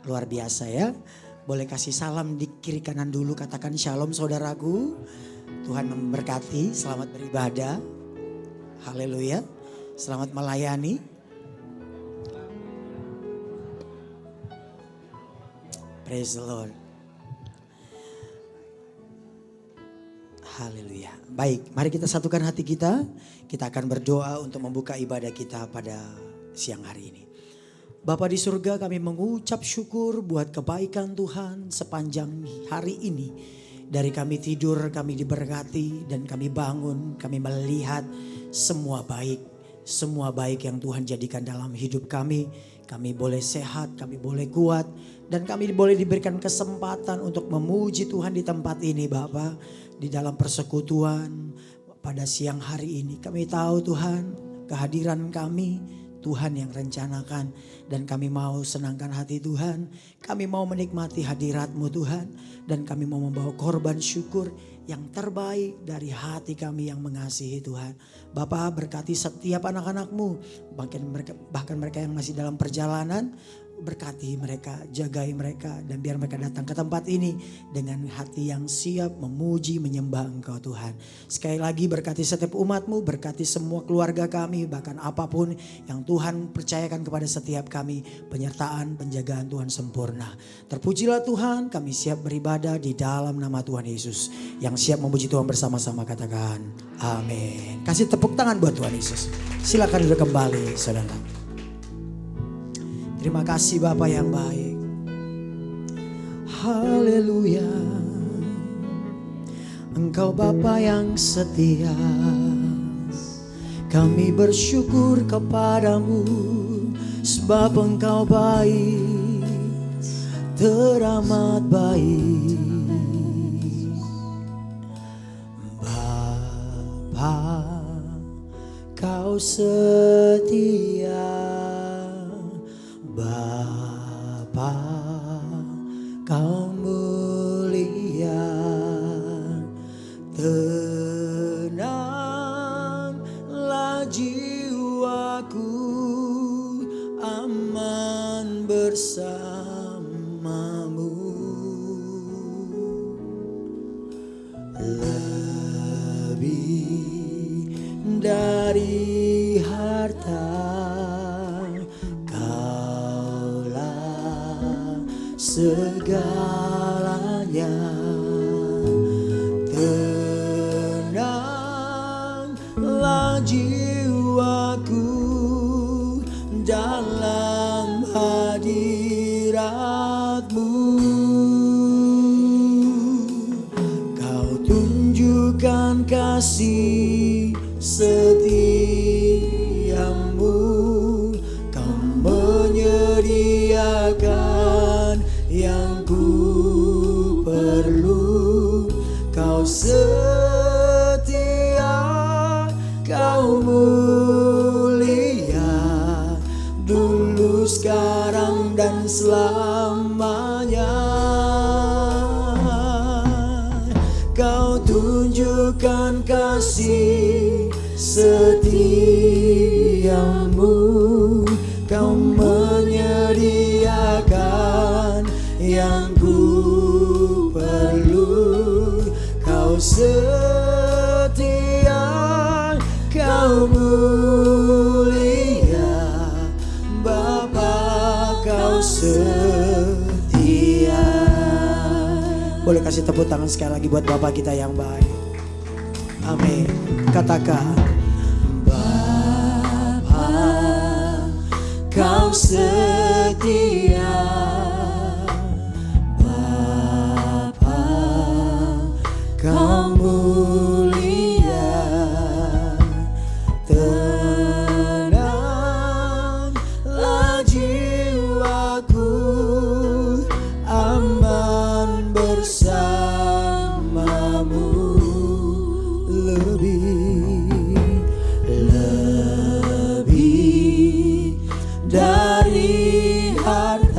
Luar biasa ya. Boleh kasih salam di kiri kanan dulu, katakan shalom saudaraku. Tuhan memberkati, selamat beribadah. Haleluya. Selamat melayani. Praise the Lord. Haleluya. Baik, mari kita satukan hati kita. Kita akan berdoa untuk membuka ibadah kita pada siang hari ini. Bapa di surga, kami mengucap syukur buat kebaikan Tuhan sepanjang hari ini. Dari kami tidur, kami diberkati dan kami bangun, kami melihat semua baik yang Tuhan jadikan dalam hidup kami. Kami boleh sehat, kami boleh kuat, dan kami boleh diberikan kesempatan untuk memuji Tuhan di tempat ini Bapa. Di dalam persekutuan pada siang hari ini kami tahu Tuhan kehadiran kami Tuhan yang rencanakan, dan kami mau senangkan hati Tuhan. Kami mau menikmati hadirat-Mu Tuhan, dan kami mau membawa korban syukur yang terbaik dari hati kami yang mengasihi Tuhan. Bapa, berkati setiap anak-anak-Mu, bahkan mereka yang masih dalam perjalanan. Berkati mereka, jagai mereka, dan biar mereka datang ke tempat ini dengan hati yang siap memuji, menyembah Engkau Tuhan. Sekali lagi berkati setiap umat-Mu, berkati semua keluarga kami, bahkan apapun yang Tuhan percayakan kepada setiap kami, penyertaan, penjagaan Tuhan sempurna. Terpujilah Tuhan, kami siap beribadah di dalam nama Tuhan Yesus. Yang siap memuji Tuhan bersama-sama katakan amin. Kasih tepuk tangan buat Tuhan Yesus. Silakan duduk kembali saudara. Terima kasih Bapa yang baik. Haleluya. Engkau Bapa yang setia. Kami bersyukur kepadamu sebab Engkau baik, teramat baik. Bapa, Kau setia. Bapa, Kau mulia, tenanglah jiwaku, aman bersamamu. Lebih dari harta segalanya, tenanglah jiwaku dalam hadirat-Mu. Kau tunjukkan kasih setiamu, Kau menyediakan yang ku perlu. Kau setia, Kau mulia, dulu, sekarang, dan selamanya. Kau tunjukkan kasih setiamu, Kau menyediakan yang ku perlu. Kau setia, Kau mulia, Bapa, Kau setia. Boleh kasih tepuk tangan sekali lagi buat Bapa kita yang baik. Amin. Katakan Bapa, Kau setia. Bapa, Kau mulia, tenanglah jiwaku, aman bersamamu. Lebih dari harta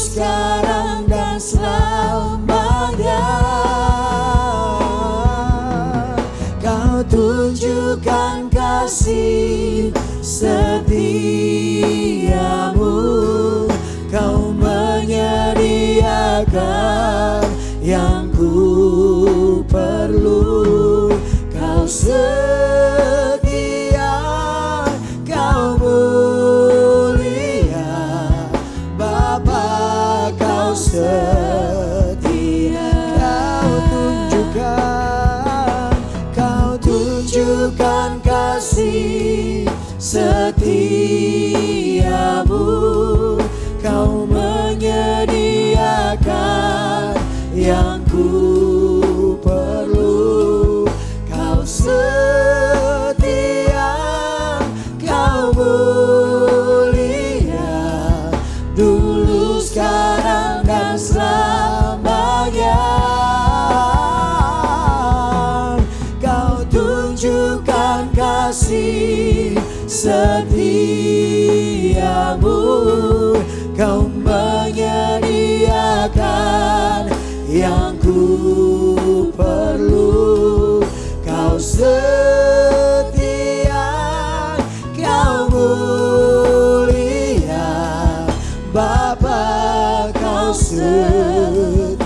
sekarang dan selamanya. Kau tunjukkan kasih setiamu, Kau menyediakan yang ku perlu. Kau setia, Kau mulia, Bapa Kau setia. Kau tunjukkan kasih setiamu, Kau menyediakan yang ku perlu. Kau setia, Kau mulia, dulu, sekarang, dan selamanya. Kau tunjukkan kasih setiamu, Kau menyediakan yang ku perlu. Kau setia, Kau mulia, Bapa Kau setia.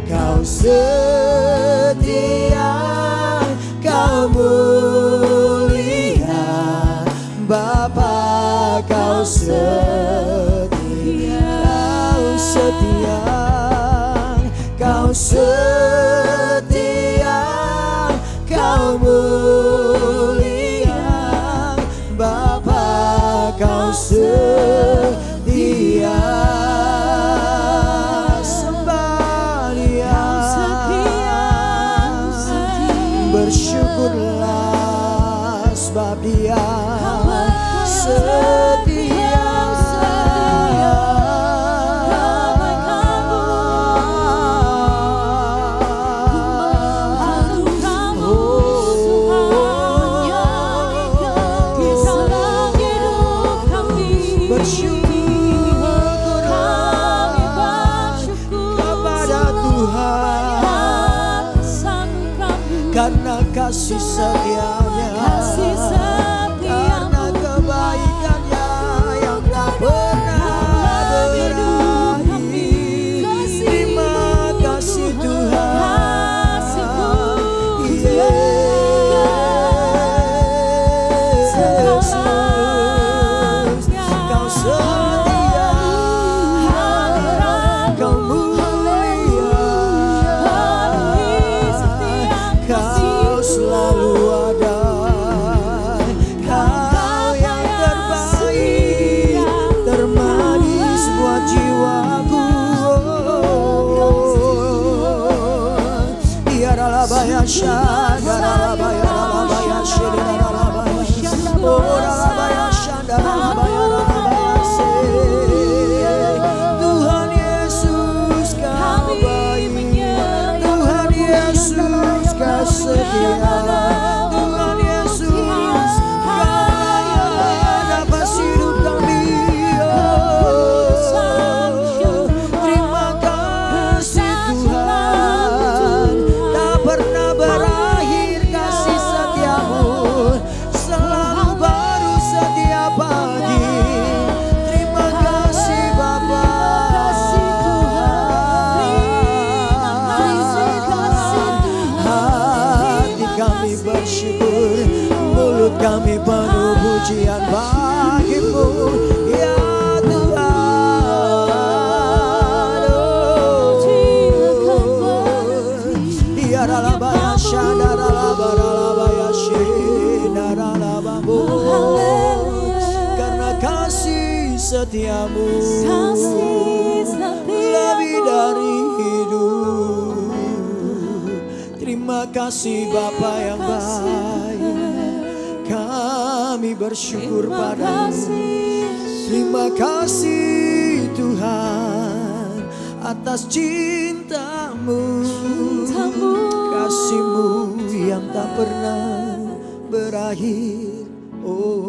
Kau setia, Kau mulia, Bapa Kau setia. Kau setia, Kau mulia, Bapa Kau setia. Sembah Dia, bersyukurlah sebab Dia setia. Karena kasih setianya, karena kebaikannya yang tak pernah berakhir. Terima kasih Tuhan, Yesus, Kau setia, Kau mulia, Kau selalu ada, Kau yang terbaik, termanis buat jiwaku. Yaralabaya Shandarabaya Rabaya Shirdarabaya Oralabaya Shandarabaya Se. Tuhan Yesus Kau baik, Tuhan Yesus Kau setia, Tuhan Yesus Kau nafas hidup kami. Terima kasih Tuhan, tak pernah berakhir kasih setiamu, selalu baru setiap pagi. Terima kasih Bapa. Hati kami bersyukur, mulut kami penuh pujian bagi-Mu, ya Tuhan. Yaralabaya Shandarabaya Shindarabaya. Karena kasih setiamu lebih dari hidup. Terima kasih Bapa yang baik, kami bersyukur padamu. Terima kasih Tuhan atas cinta-Mu, kasih-Mu yang tak pernah berakhir. Oh.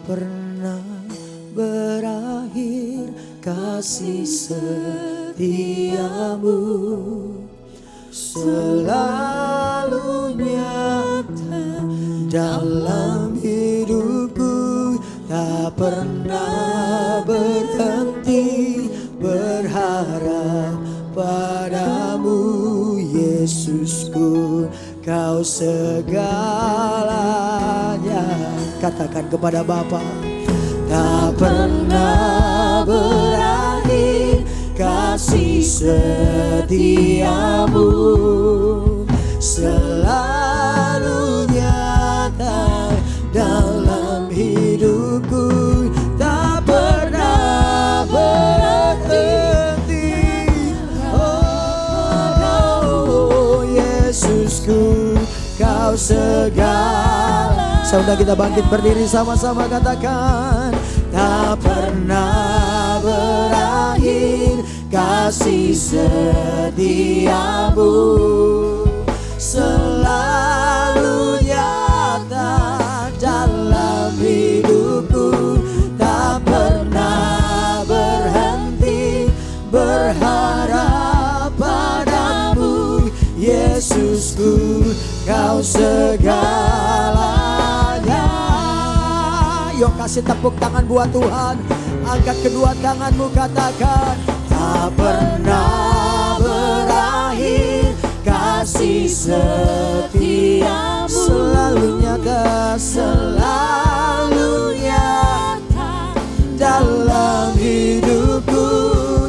pernah berakhir kasih setiamu, selalu nyata dalam hidupku, tak pernah berhenti berharap padamu Yesusku, Kau segalanya. Katakan kepada Bapa, tak pernah berakhir kasih setiamu, selalu nyata dalam hidupku, tak pernah berhenti. Oh Yesusku, Kau segala. Saudara kita bangkit berdiri sama-sama katakan, tak pernah berakhir kasih setiamu, selalu nyata dalam hidupku, tak pernah berhenti berharap padamu Yesusku, Kau segalanya. Yuk kasih tepuk tangan buat Tuhan. Angkat kedua tanganmu, katakan, tak pernah berakhir kasih setiamu, selalu nyata, selalu nyata dalam hidupku,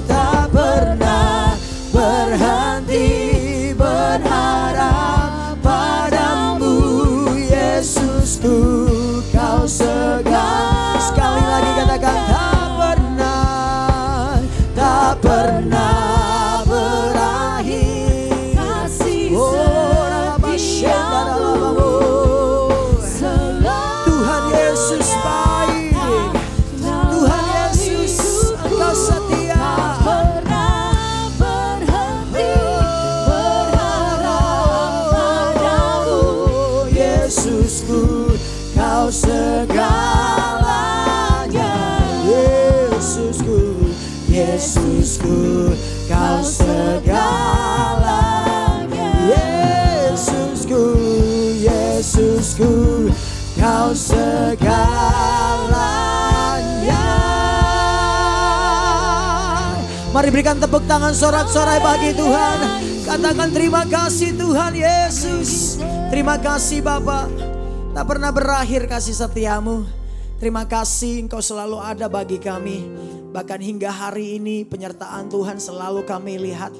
tak pernah berhenti berharap padamu Yesusku, Kau segala. Sekali lagi katakan, tak pernah berakhir kasih setiamu, Tuhan Yesus baik, Tuhan Yesus Engkau setia, tak pernah berhenti berharap padamu Yesusku, Kau segalanya. Yesusku, Yesusku, Kau segalanya. Yesusku, Yesusku, Kau segalanya. Mari berikan tepuk tangan sorak-sorai bagi Tuhan. Katakan terima kasih Tuhan Yesus. Terima kasih Bapa, tak pernah berakhir kasih setiamu. Terima kasih Engkau selalu ada bagi kami. Bahkan hingga hari ini penyertaan Tuhan selalu kami lihat.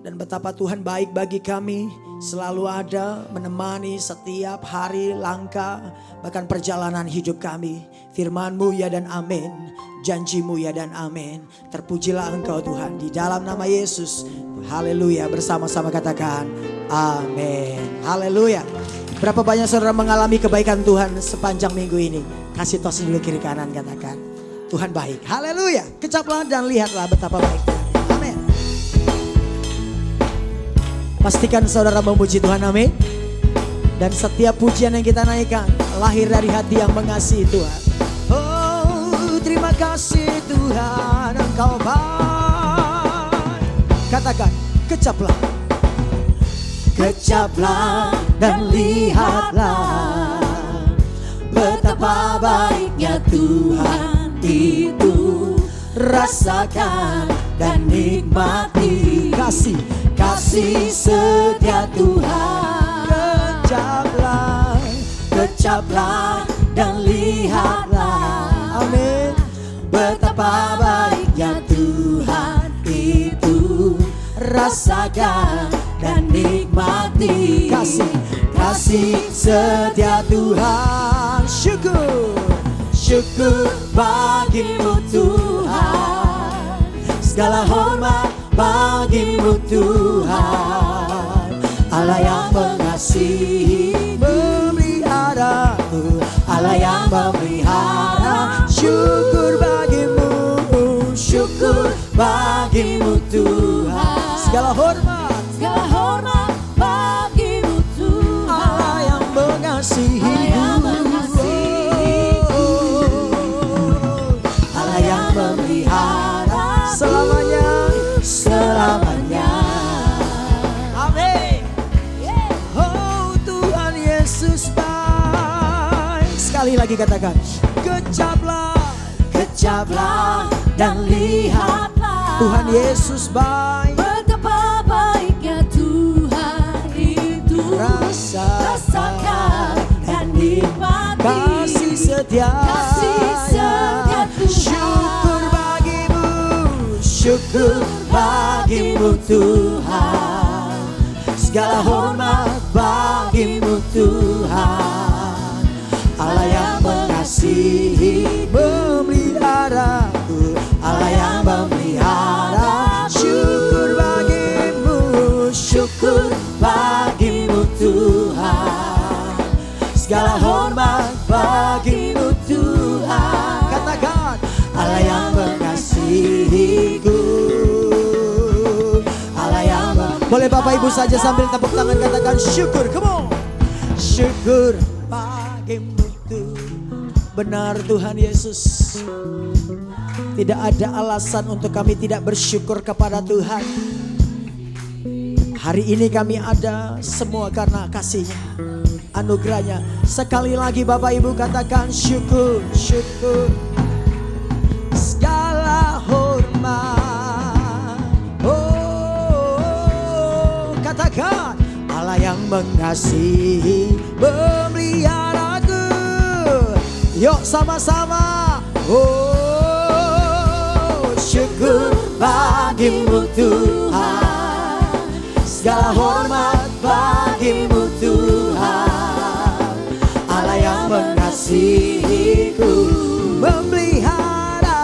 Dan betapa Tuhan baik bagi kami. Selalu ada menemani setiap hari langkah. Bahkan perjalanan hidup kami. Firman-Mu ya dan amin. Janji-Mu ya dan amin. Terpujilah Engkau Tuhan. Di dalam nama Yesus. Haleluya. Bersama-sama katakan amin. Haleluya. Berapa banyak saudara mengalami kebaikan Tuhan sepanjang minggu ini? Kasih tos dulu kiri kanan, katakan Tuhan baik. Haleluya. Kecaplah dan lihatlah betapa baik Tuhan. Amin. Pastikan saudara memuji Tuhan, amin. Dan setiap pujian yang kita naikkan lahir dari hati yang mengasihi Tuhan. Oh terima kasih Tuhan, Engkau baik. Katakan kecaplah. Kecaplah dan lihatlah betapa baiknya Tuhan itu. Rasakan dan nikmati kasih setia Tuhan. Kecaplah, kecaplah dan lihatlah, amin, betapa baiknya Tuhan itu. Rasakan dan nikmati kasih setia Tuhan. Syukur bagimu Tuhan, segala hormat bagimu Tuhan. Allah yang mengasihi, memelihara, Allah yang memelihara. Syukur bagimu Tuhan, segala hormat bagimu Tuhan. Allah yang mengasihi, Sekali lagi katakan, kecaplah, kecaplah dan lihatlah Tuhan Yesus baik. Betapa baiknya Tuhan itu. Rasakan dan nikmati kasih setianya. Syukur bagimu, syukur bagimu Tuhan. Segala hormat bagimu Tuhan. Allah yang mengasihi, memeliharaku, Allah yang memelihara. Syukur bagimu, syukur bagimu Tuhan. Segala hormat bagimu Tuhan. Katakan, Allah yang mengasihiku, Allah yang boleh Bapak Ibu saja sambil tepuk tangan katakan syukur. Come on. Syukur bagimu Tuhan. Benar Tuhan Yesus. Tidak ada alasan untuk kami tidak bersyukur kepada Tuhan. Hari ini kami ada semua karena kasih-Nya, anugerah-Nya. Sekali lagi Bapak Ibu katakan syukur, syukur. Segala hormat, oh, katakan Allah yang mengasihi, memeliharaku. Yuk sama-sama. Oh, syukur bagimu Tuhan. Segala hormat bagimu Tuhan. Allah yang mengasihiku, memelihara.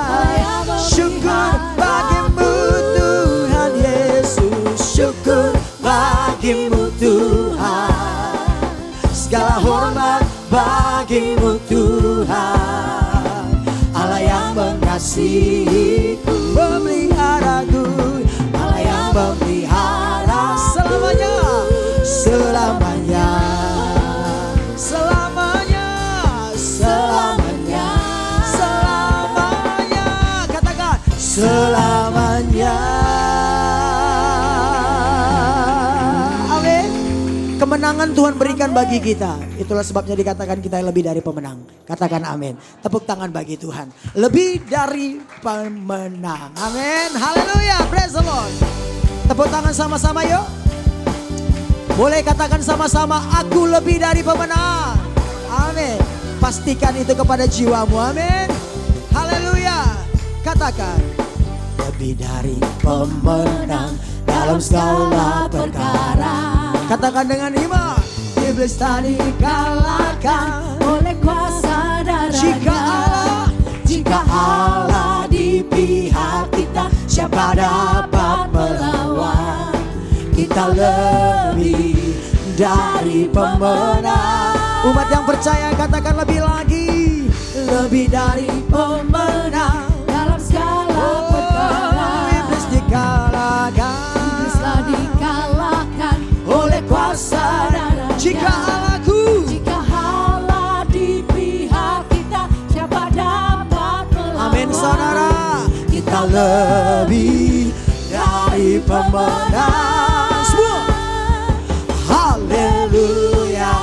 Syukur bagimu Tuhan Yesus. Syukur bagimu Tuhan. Segala hormat bagimu Tuhan. Allah yang mengasihiku, memeliharaku. Allah yang memelihara selamanya, selamanya, selamanya, selamanya, selamanya. Katakan selamanya. Amin. Kemenangan Tuhan berikan bagi kita. Itulah sebabnya dikatakan kita lebih dari pemenang. Katakan amin. Tepuk tangan bagi Tuhan. Lebih dari pemenang. Amin. Haleluya. Praise the Lord. Tepuk tangan sama-sama yuk. Boleh katakan sama-sama, aku lebih dari pemenang. Amin. Pastikan itu kepada jiwamu. Amin. Haleluya. Katakan, lebih dari pemenang dalam segala perkara. Katakan dengan iman, iblis tadi kalahkan oleh kuasa darah-Nya. Jika Allah di pihak kita, siapa dapat melawan? Kita lebih dari pemenang. Umat yang percaya katakan lebih lagi, lebih dari pemenang Dalam segala perkara. Iblis dikalahkan, Iblislah dikalahkan oleh kuasa darah-Nya. Jika Allahku, Jika Allah di pihak kita, siapa dapat melawan? amin saudara. Kita lebih dari pemenang. Semua haleluya.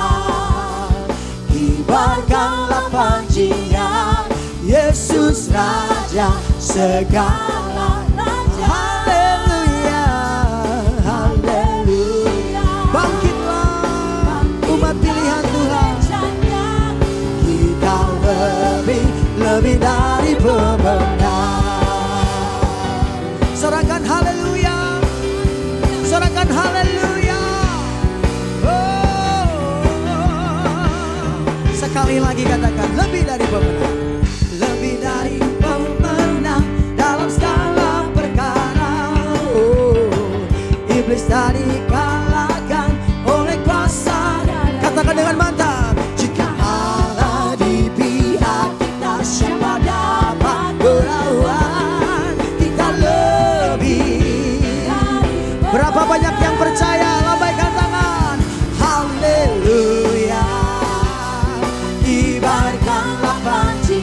Kibarkanlah panji-Nya, Yesus Raja segala raja. Haleluya, haleluya. Bangkitlah umat pilihan Tuhan. Kita lebih dari pemenang. Sorakan haleluya, sorakan haleluya. Oh, sekali lagi katakan lebih dari pemenang, lebih dari pemenang dalam segala perkara. Oh, iblis tadi kalahkan oleh kuasa. Katakan dengan mantap, jika Allah di pihak kita, siapa dapat melawan? Kita lebih. Berapa banyak yang percaya? Lambaikan tangan. Haleluya. Kibarkanlah panji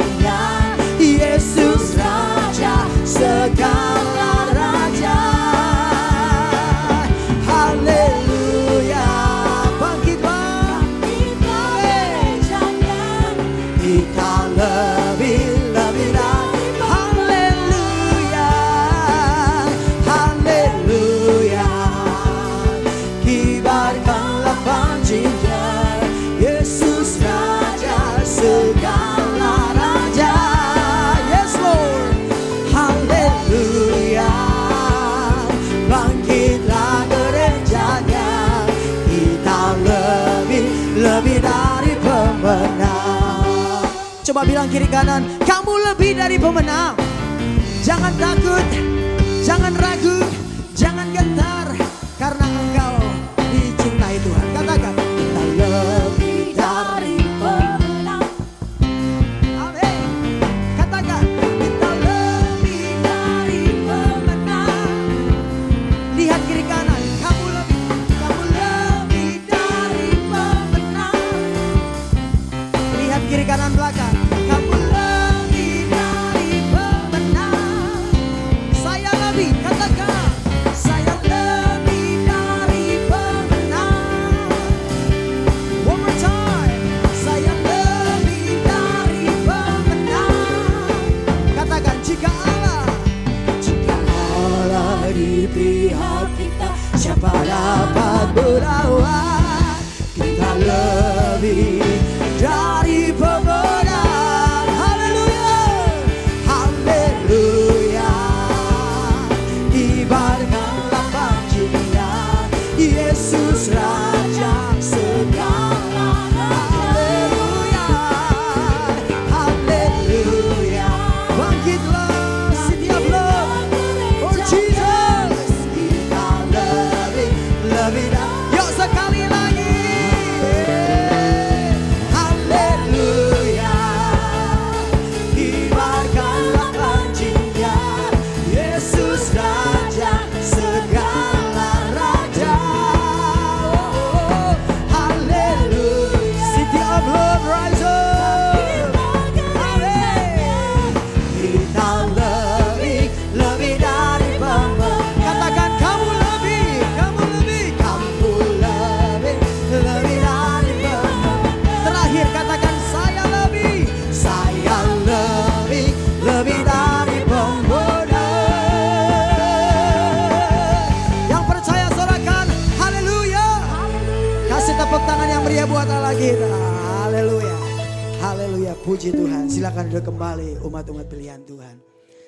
Coba bilang kiri kanan, kamu lebih dari pemenang. Jangan takut, jangan ragu, jangan gentar, karena engkau dicintai Tuhan. Katakan, kita lebih dari pemenang. Amin. Katakan, kita lebih dari pemenang. Lihat kiri kanan, kamu lebih dari pemenang. Lihat kiri kanan belakang, kamu lebih dari pemenang. Saya lebih, katakan, saya lebih dari pemenang. One more time, saya lebih dari pemenang. Katakan, jika Allah di pihak kita, siapa dapat melawan? Kita lebih dari pemenang. Haleluya, haleluya. Kibarkanlah pujian, Yesus Raja segala. Haleluya, haleluya. Bangkitlah setiap love for Jesus. Kita lebih dari. Yuk sekali lagi. Haleluya. Kibarkanlah pujian, Yesus Raja segala raja. Oh, haleluya. City of love rise up. Amin. Kita lebih dari pemenang. Katakan, kamu lebih dari pemenang. Terakhir katakan, saya lebih dari pemenang. Yang percaya sorakan haleluya. Kasih tepuk tangan yang meriah buat Allah kita. Haleluya, haleluya. Puji Tuhan. Silakan duduk kembali umat-umat pilihan Tuhan.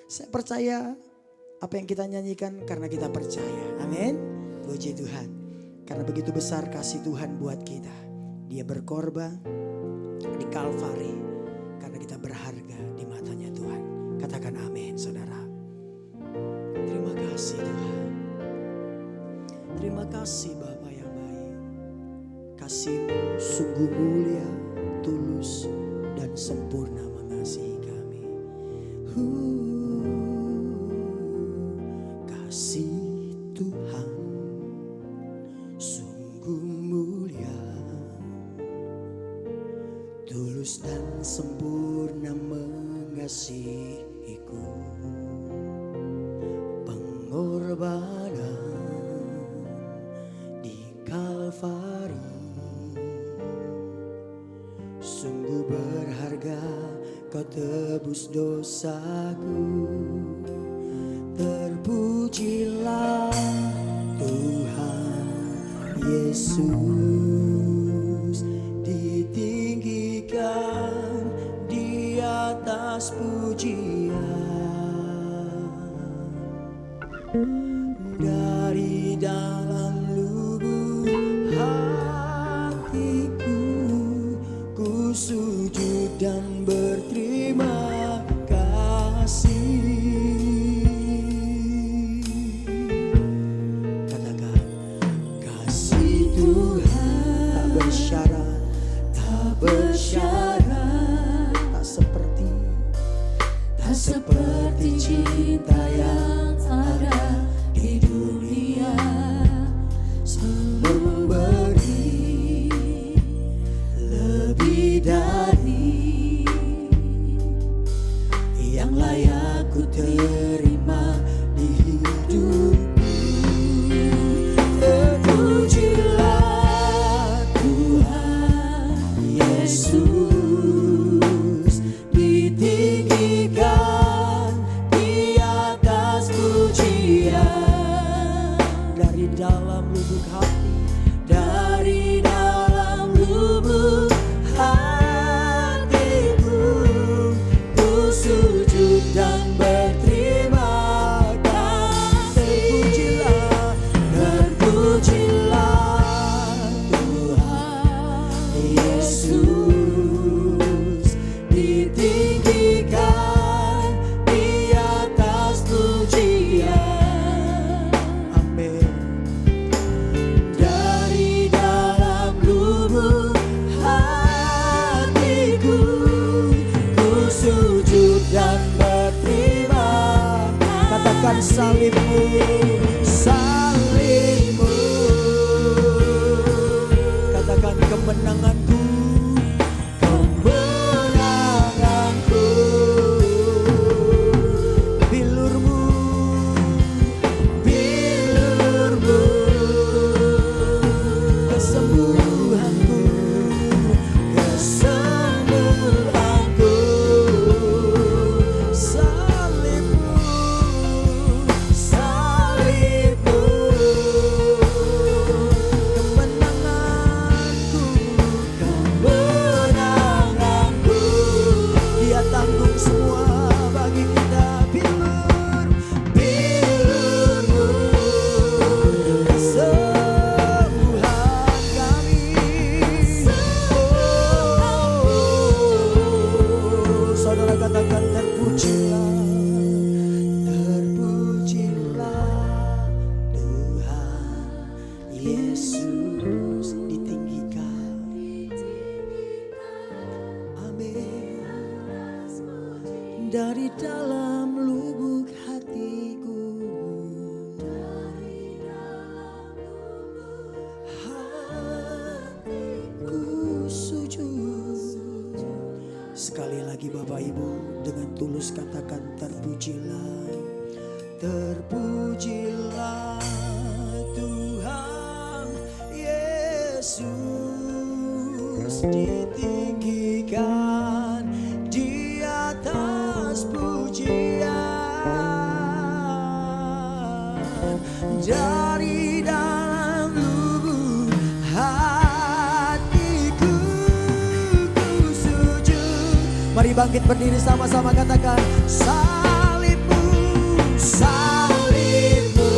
Saya percaya apa yang kita nyanyikan karena kita percaya. Amin. Puji Tuhan. Karena begitu besar kasih Tuhan buat kita. Dia berkorban di Kalvari karena kita berharga di matanya Tuhan. Katakan amin, saudara. Terima kasih Tuhan. Terima kasih Bapa yang baik. Kasih-Mu sungguh mulia, tulus, dan sempurna mengasihi kami. Kasih Tuhan sungguh mulia, tulus dan sempurna mengasihiku. Pengorbanan di Kalvari sungguh berharga, Kau tebus dosaku. Terpujilah Tuhan Yesus, ditinggikan di atas pujian. Dari dalam lubuk hatiku, ku sujud dan berterima kasih. Katakan, kasih Tuhan tak bersyarat, tak bersyarat, tak seperti cinta yang ada di dunia. Memberi lebih dari yang layak ku terima di hidupku. Terpujilah Tuhan Yesus, ditinggikan di atas katakan salibmu, salibmu. Katakan kemenanganku, kemenanganku. Bilurmu, bilurmu. Kesembuhanku, kesembuhanku. Salibmu, salibmu. Kemenanganku, kemenanganku. Dia tanggung semua bagi kita. Bilur, bilurmu. Kesembuhan kami. Saudara katakan terpujilah, terpujilah Tuhan Yesus ditinggikan. Amin. Dari dalam lubuk hatiku, hatiku sujud. Sekali lagi Bapak Ibu, dengan tulus katakan terpujilah, terpujilah Tuhan Yesus ditinggikan di atas pujian. Dari dalam lubuk hatiku ku sujud. Mari bangkit berdiri sama-sama katakan salibmu, salibmu.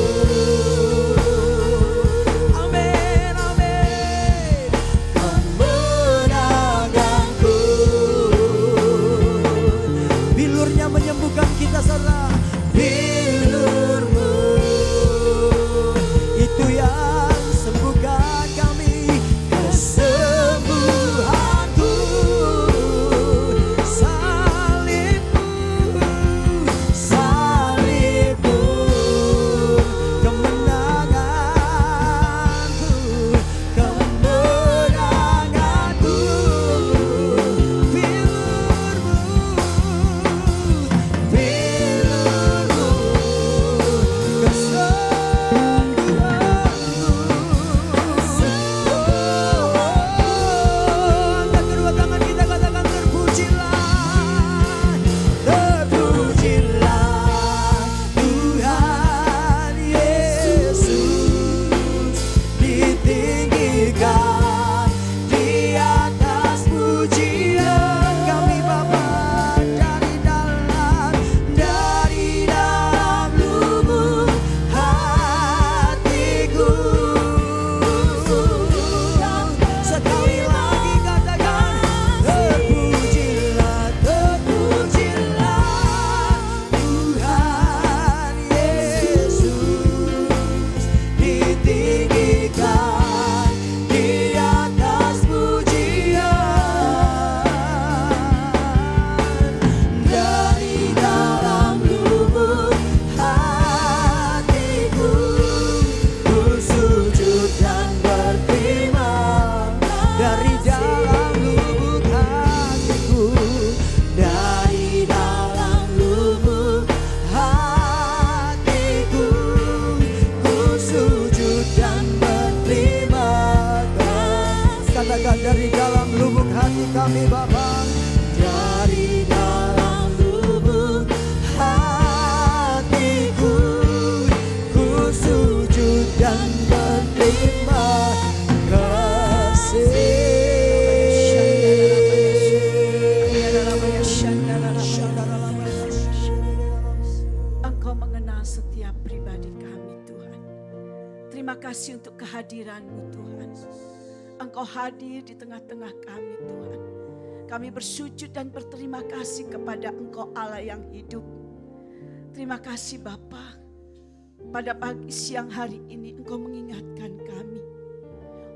Amin, amin. Kemenanganku. Bilurnya menyembuhkan kita saudara. Bilurmu itu yang sembuhkan kami. Kesembuhanku, salibmu, salibmu. Kemenanganku, kemenanganku. Bilurmu, bilurmu. Angkat kedua tangan kita katakan terpujilah, terpujilah Tuhan Yesus ditinggikan di atas pujian kami Bapa. Dari dalam lubuk hatiku. Sekali lagi katakan terpujilah, terpujilah Tuhan Yesus ditinggikan di atas pujian. Dari dalam lubuk hatiku ku sujud dan berterima. Dari dalam lubuk hatiku, dari dalam lubuk hatiku ku sujud dan berterima kasih. Katakan dari dalam lubuk hati kami Bapa. Dari dalam lubuk hatiku ku sujud dan berterima kasih. Engkau mengenal setiap pribadi kami Tuhan. Terima kasih untuk kehadiran-Mu Tuhan. Engkau hadir di tengah-tengah kami Tuhan. Kami bersujud dan berterima kasih kepada Engkau Allah yang hidup. Terima kasih Bapa. Pada pagi siang hari ini Engkau mengingatkan kami.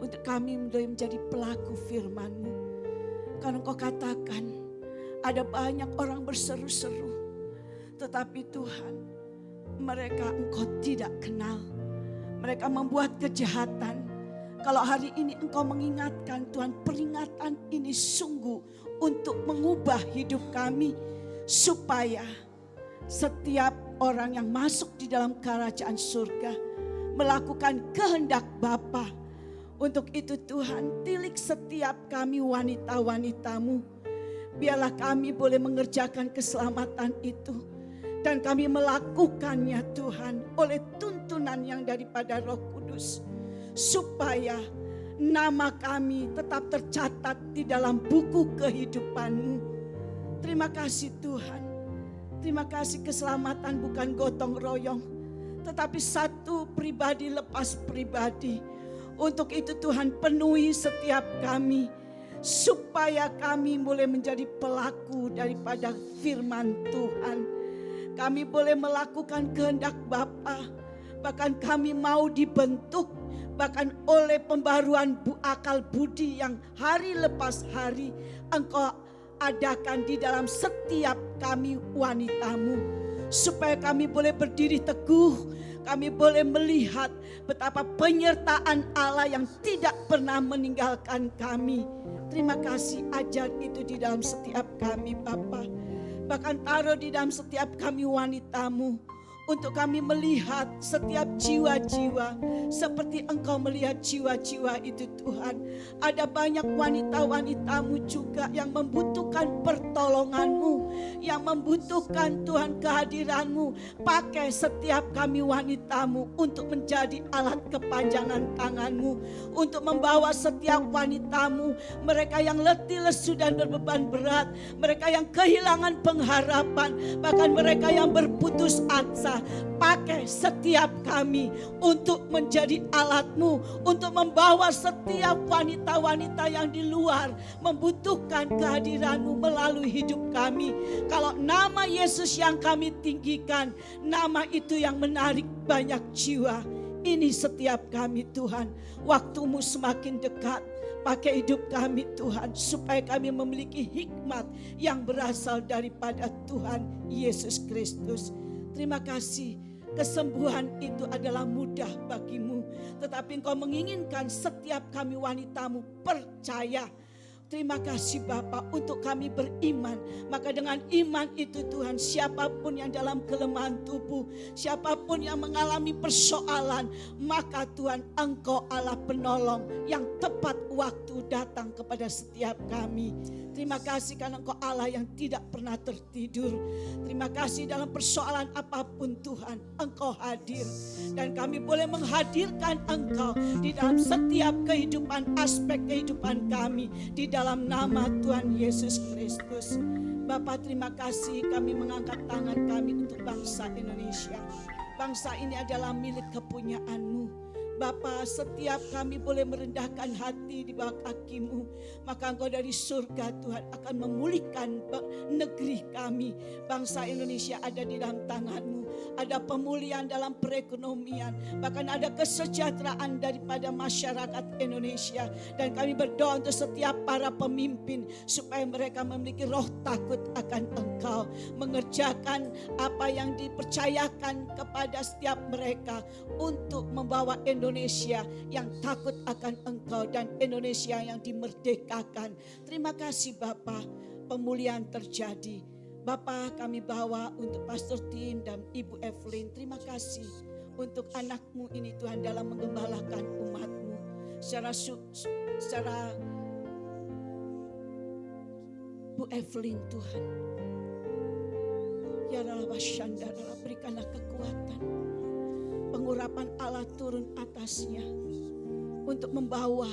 Untuk kami menjadi pelaku firman-Mu. Karena Engkau katakan ada banyak orang berseru-seru. Tetapi Tuhan, mereka Engkau tidak kenal. Mereka membuat kejahatan. Kalau hari ini Engkau mengingatkan Tuhan, peringatan ini sungguh untuk mengubah hidup kami. Supaya setiap orang yang masuk di dalam kerajaan surga melakukan kehendak Bapa. Untuk itu Tuhan, tilik setiap kami wanita-wanita-Mu. Biarlah kami boleh mengerjakan keselamatan itu. Dan kami melakukannya Tuhan oleh tuntunan yang daripada Roh Kudus. Supaya nama kami tetap tercatat di dalam buku kehidupan-Mu. Terima kasih Tuhan. Terima kasih keselamatan bukan gotong royong. Tetapi satu pribadi lepas pribadi. Untuk itu Tuhan penuhi setiap kami. Supaya kami boleh menjadi pelaku daripada firman Tuhan. Kami boleh melakukan kehendak Bapa. Bahkan kami mau dibentuk. Bahkan oleh pembaruan akal budi yang hari lepas hari Engkau adakan di dalam setiap kami wanita-Mu. Supaya kami boleh berdiri teguh. Kami boleh melihat betapa penyertaan Allah yang tidak pernah meninggalkan kami. Terima kasih, ajar itu di dalam setiap kami Bapa. Bahkan taruh di dalam setiap kami wanita-Mu. Untuk kami melihat setiap jiwa-jiwa seperti Engkau melihat jiwa-jiwa itu Tuhan. Ada banyak wanita-wanita-Mu juga yang membutuhkan pertolongan-Mu. Yang membutuhkan Tuhan kehadiran-Mu. Pakai setiap kami wanita-Mu untuk menjadi alat kepanjangan tangan-Mu. Untuk membawa setiap wanita-Mu. Mereka yang letih, lesu dan berbeban berat. Mereka yang kehilangan pengharapan. Bahkan mereka yang berputus asa. Pakai setiap kami untuk menjadi alat-Mu, untuk membawa setiap wanita-wanita yang di luar membutuhkan kehadiran-Mu melalui hidup kami. Kalau nama Yesus yang kami tinggikan, nama itu yang menarik banyak jiwa. Ini setiap kami Tuhan, waktu-Mu semakin dekat. Pakai hidup kami Tuhan, supaya kami memiliki hikmat yang berasal daripada Tuhan Yesus Kristus. Terima kasih, kesembuhan itu adalah mudah bagi-Mu. Tetapi Engkau menginginkan setiap kami wanita-Mu percaya. Terima kasih Bapa untuk kami beriman. Maka dengan iman itu Tuhan, siapapun yang dalam kelemahan tubuh, siapapun yang mengalami persoalan, maka Tuhan Engkau Allah penolong yang tepat waktu datang kepada setiap kami. Terima kasih karena Engkau Allah yang tidak pernah tertidur. Terima kasih dalam persoalan apapun Tuhan, Engkau hadir. Dan kami boleh menghadirkan Engkau di dalam setiap kehidupan, aspek kehidupan kami. Di dalam nama Tuhan Yesus Kristus. Bapa, terima kasih kami mengangkat tangan kami untuk bangsa Indonesia. Bangsa ini adalah milik kepunyaan-Mu. Bapa, setiap kami boleh merendahkan hati di bawah kaki-Mu, maka Engkau dari surga Tuhan akan memulihkan negeri kami. Bangsa Indonesia ada di dalam tangan-Mu. Ada pemulihan dalam perekonomian, bahkan ada kesejahteraan daripada masyarakat Indonesia. Dan kami berdoa untuk setiap para pemimpin supaya mereka memiliki roh takut akan Engkau, mengerjakan apa yang dipercayakan kepada setiap mereka untuk membawa Indonesia yang takut akan Engkau dan Indonesia yang dimerdekakan. Terima kasih Bapa, pemulihan terjadi. Bapa, kami bawa untuk Pastor Tim dan Ibu Evelyn. Terima kasih untuk anak-Mu ini Tuhan dalam menggembalakan umat-Mu. Secara Bu Evelyn Tuhan. Ya Allah, Syandara, berikanlah kekuatan. Pengurapan Allah turun atasnya. Untuk membawa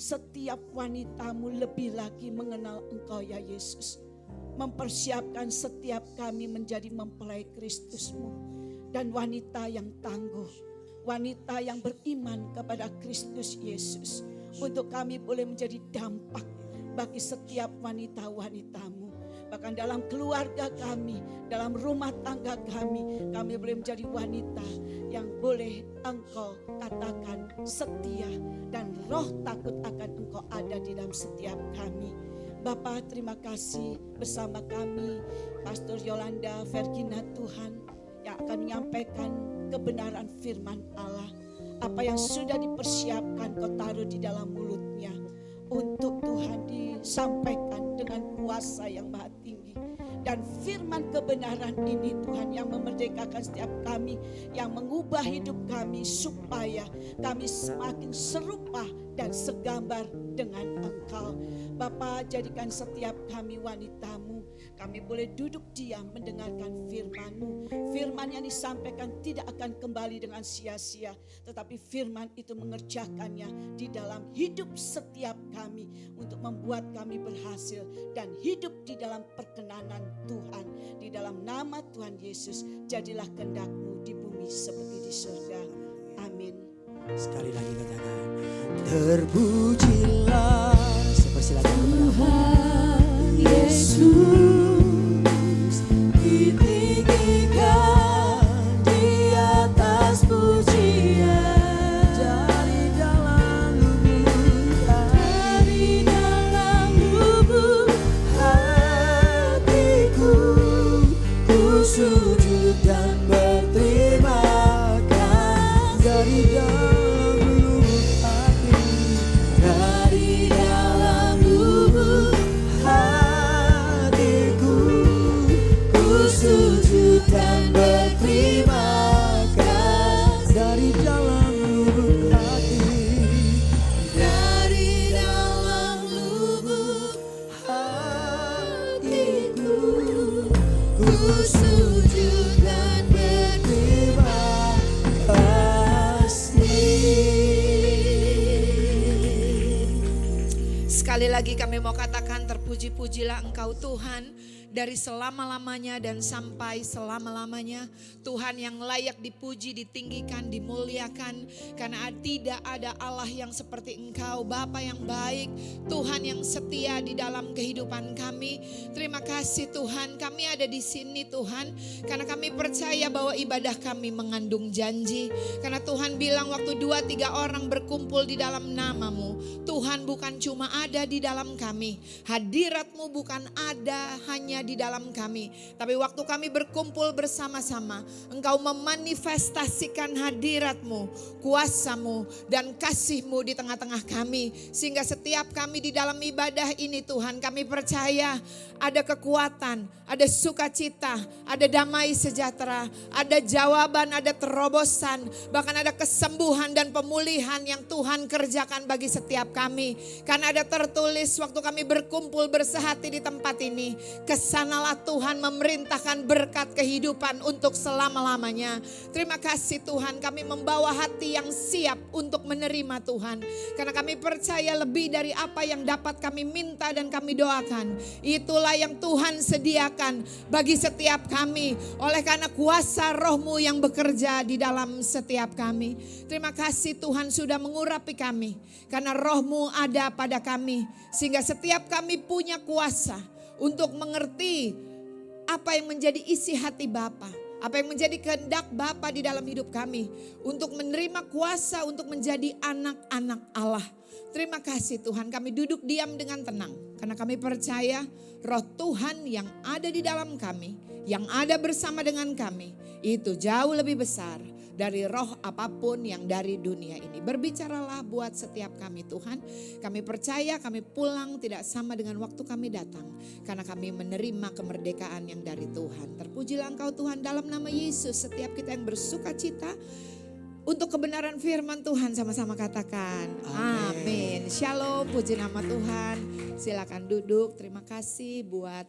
setiap wanita-Mu lebih lagi mengenal Engkau ya Yesus. Mempersiapkan setiap kami menjadi mempelai Kristus-Mu. Dan wanita yang tangguh. Wanita yang beriman kepada Kristus Yesus. Untuk kami boleh menjadi dampak bagi setiap wanita-wanita-Mu. Bahkan dalam keluarga kami, dalam rumah tangga kami boleh menjadi wanita yang boleh Engkau katakan setia. Dan roh takut akan Engkau ada di dalam setiap kami. Bapa, terima kasih bersama kami Pastor Yolanda Vergina Tuhan yang akan menyampaikan kebenaran firman Allah. Apa yang sudah dipersiapkan kau taruh di dalam mulutnya untuk Tuhan disampaikan dengan kuasa yang maha tinggi. Dan firman kebenaran ini Tuhan yang memerdekakan setiap kami, yang mengubah hidup kami supaya kami semakin serupa dan segambar dengan Engkau. Bapa, jadikan setiap kami wanita-Mu, kami boleh duduk diam mendengarkan firman-Mu. Firman yang disampaikan tidak akan kembali dengan sia-sia, tetapi firman itu mengerjakannya di dalam hidup setiap kami untuk membuat kami berhasil dan hidup di dalam perkenanan Tuhan. Di dalam nama Tuhan Yesus, jadilah kehendak-Mu di bumi seperti di surga. Amin. Sekali lagi katakan, terpujilah. Saya persilakan kepada Tuhan Yesus, ditinggikan di atas pujian. dari dalam lubuk hatiku, ku sujud dan berterima kasih. Dari dalam lubuk hati, dari dalam lubuk hatiku, ku sujud dan berterima kasih. Dari dalam lubuk hati, dari dalam lubuk hatiku, ku sujud dan berterima kasih. Sekali lagi kami mau katakan terpuji-pujilah Engkau Tuhan dari selama-lamanya dan sampai selama-lamanya. Tuhan yang layak dipuji, ditinggikan, dimuliakan. Karena tidak ada Allah yang seperti Engkau, Bapa yang baik, Tuhan yang setia di dalam kehidupan kami. Terima kasih Tuhan, kami ada di sini Tuhan. Karena kami percaya bahwa ibadah kami mengandung janji. Karena Tuhan bilang waktu 2-3 orang berkumpul di dalam nama-Mu, Tuhan bukan cuma ada di dalam kami. Hadirat-Mu bukan ada hanya di dalam kami. Tapi waktu kami berkumpul bersama-sama, Engkau memanifestasikan hadirat-Mu, kuasa-Mu, dan kasih-Mu di tengah-tengah kami. Sehingga setiap kami di dalam ibadah ini Tuhan, kami percaya ada kekuatan, ada sukacita, ada damai sejahtera, ada jawaban, ada terobosan, bahkan ada kesembuhan dan pemulihan yang Tuhan kerjakan bagi setiap kami. Karena ada tertulis waktu kami berkumpul bersehati di tempat ini, kesanalah Tuhan memerintahkan berkat kehidupan untuk selama-lamanya. Terima kasih Tuhan, kami membawa hati yang siap untuk menerima Tuhan. Karena kami percaya lebih dari apa yang dapat kami minta dan kami doakan, itulah yang Tuhan sediakan bagi setiap kami. Oleh karena kuasa Roh-Mu yang bekerja di dalam setiap kami. Terima kasih Tuhan sudah mengurapi kami. Karena Roh-Mu ada pada kami. Sehingga setiap kami punya kuasa untuk mengerti apa yang menjadi isi hati Bapa, apa yang menjadi kehendak Bapa di dalam hidup kami, untuk menerima kuasa untuk menjadi anak-anak Allah. Terima kasih Tuhan, kami duduk diam dengan tenang karena kami percaya Roh Tuhan yang ada di dalam kami, yang ada bersama dengan kami, itu jauh lebih besar dari roh apapun yang dari dunia ini. Berbicaralah buat setiap kami Tuhan. Kami percaya kami pulang tidak sama dengan waktu kami datang. Karena kami menerima kemerdekaan yang dari Tuhan. Terpujilah Engkau Tuhan dalam nama Yesus. Setiap kita yang bersuka cita untuk kebenaran firman Tuhan, sama-sama katakan amin. Shalom, puji nama Tuhan. Silakan duduk. Terima kasih buat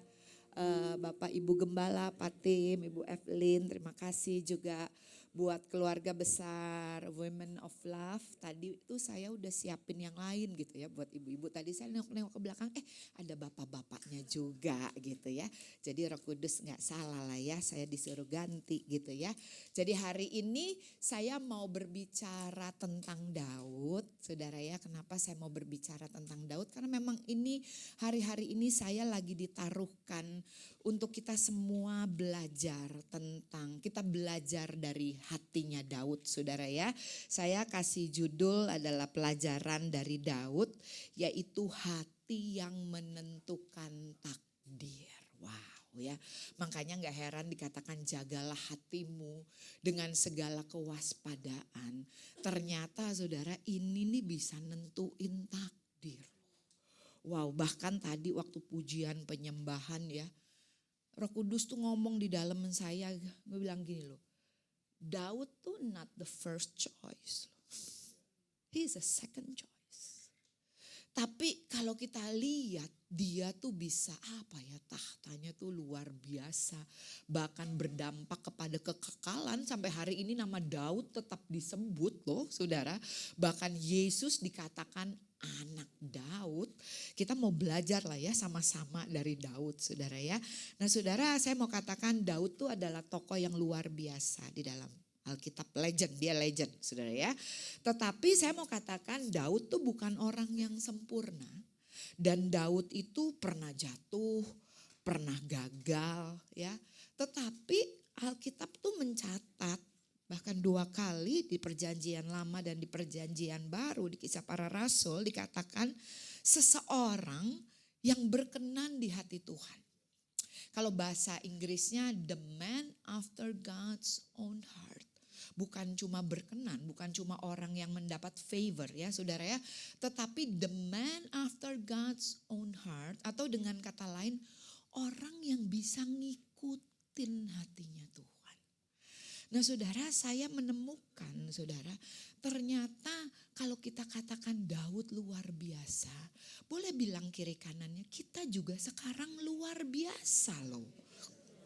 Bapak Ibu Gembala, Pak Tim, Ibu Evelyn. Terima kasih juga buat keluarga besar Women of Love. Tadi itu saya udah siapin yang lain gitu ya buat ibu-ibu. Tadi saya nengok ke belakang, ada bapak-bapaknya juga gitu ya. Jadi Roh Kudus gak salah lah ya, saya disuruh ganti gitu ya. Jadi hari ini saya mau berbicara tentang Daud. Saudara ya, kenapa saya mau berbicara tentang Daud? Karena memang ini hari-hari ini saya lagi ditaruhkan untuk kita semua belajar kita belajar dari hatinya Daud, saudara ya. Saya kasih judul adalah pelajaran dari Daud, yaitu hati yang menentukan takdir. Wow, ya. Makanya gak heran dikatakan jagalah hatimu dengan segala kewaspadaan. Ternyata saudara ini nih bisa nentuin takdir. Wow, bahkan tadi waktu pujian penyembahan ya, Roh Kudus tuh ngomong di dalam saya, gue bilang gini loh, Daud tuh not the first choice. He's a second choice. Tapi kalau kita lihat dia tuh bisa tahtanya tuh luar biasa. Bahkan berdampak kepada kekekalan sampai hari ini nama Daud tetap disebut loh saudara. Bahkan Yesus dikatakan anak Daud. Kita mau belajar lah ya sama-sama dari Daud saudara ya. Nah saudara saya mau katakan Daud tuh adalah tokoh yang luar biasa di dalam Alkitab, dia legend saudara ya. Tetapi saya mau katakan Daud tuh bukan orang yang sempurna. Dan Daud itu pernah jatuh, pernah gagal ya. Tetapi Alkitab tuh mencatat bahkan 2 kali di perjanjian lama dan di perjanjian baru di Kisah Para Rasul dikatakan seseorang yang berkenan di hati Tuhan. Kalau bahasa Inggrisnya the man after God's own heart. Bukan cuma berkenan, bukan cuma orang yang mendapat favor ya saudara ya. Tetapi the man after God's own heart atau dengan kata lain orang yang bisa ngikutin hatinya Tuhan. Nah saudara saya menemukan saudara ternyata kalau kita katakan Daud luar biasa. Boleh bilang kiri kanannya kita juga sekarang luar biasa loh.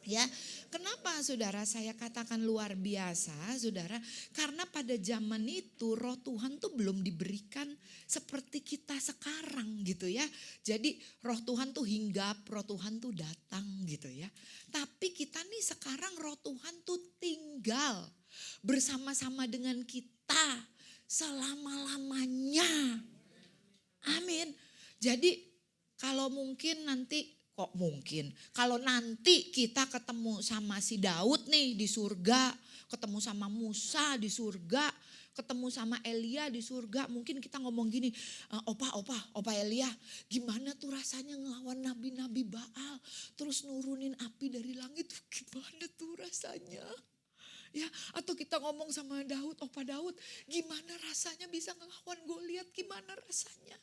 Ya, kenapa saudara saya katakan luar biasa saudara? Karena pada zaman itu roh Tuhan tuh belum diberikan seperti kita sekarang gitu ya. Jadi roh Tuhan tuh hinggap, roh Tuhan tuh datang gitu ya. Tapi kita nih sekarang roh Tuhan tuh tinggal bersama-sama dengan kita selama-lamanya. Amin. Jadi kalau mungkin nanti kalau nanti kita ketemu sama si Daud nih di surga, ketemu sama Musa di surga, ketemu sama Elia di surga, mungkin kita ngomong gini, Opa Elia, gimana tuh rasanya ngelawan nabi-nabi Baal, terus nurunin api dari langit, gimana tuh rasanya? Ya, atau kita ngomong sama Daud, Opa Daud, gimana rasanya bisa ngelawan Goliat, gimana rasanya?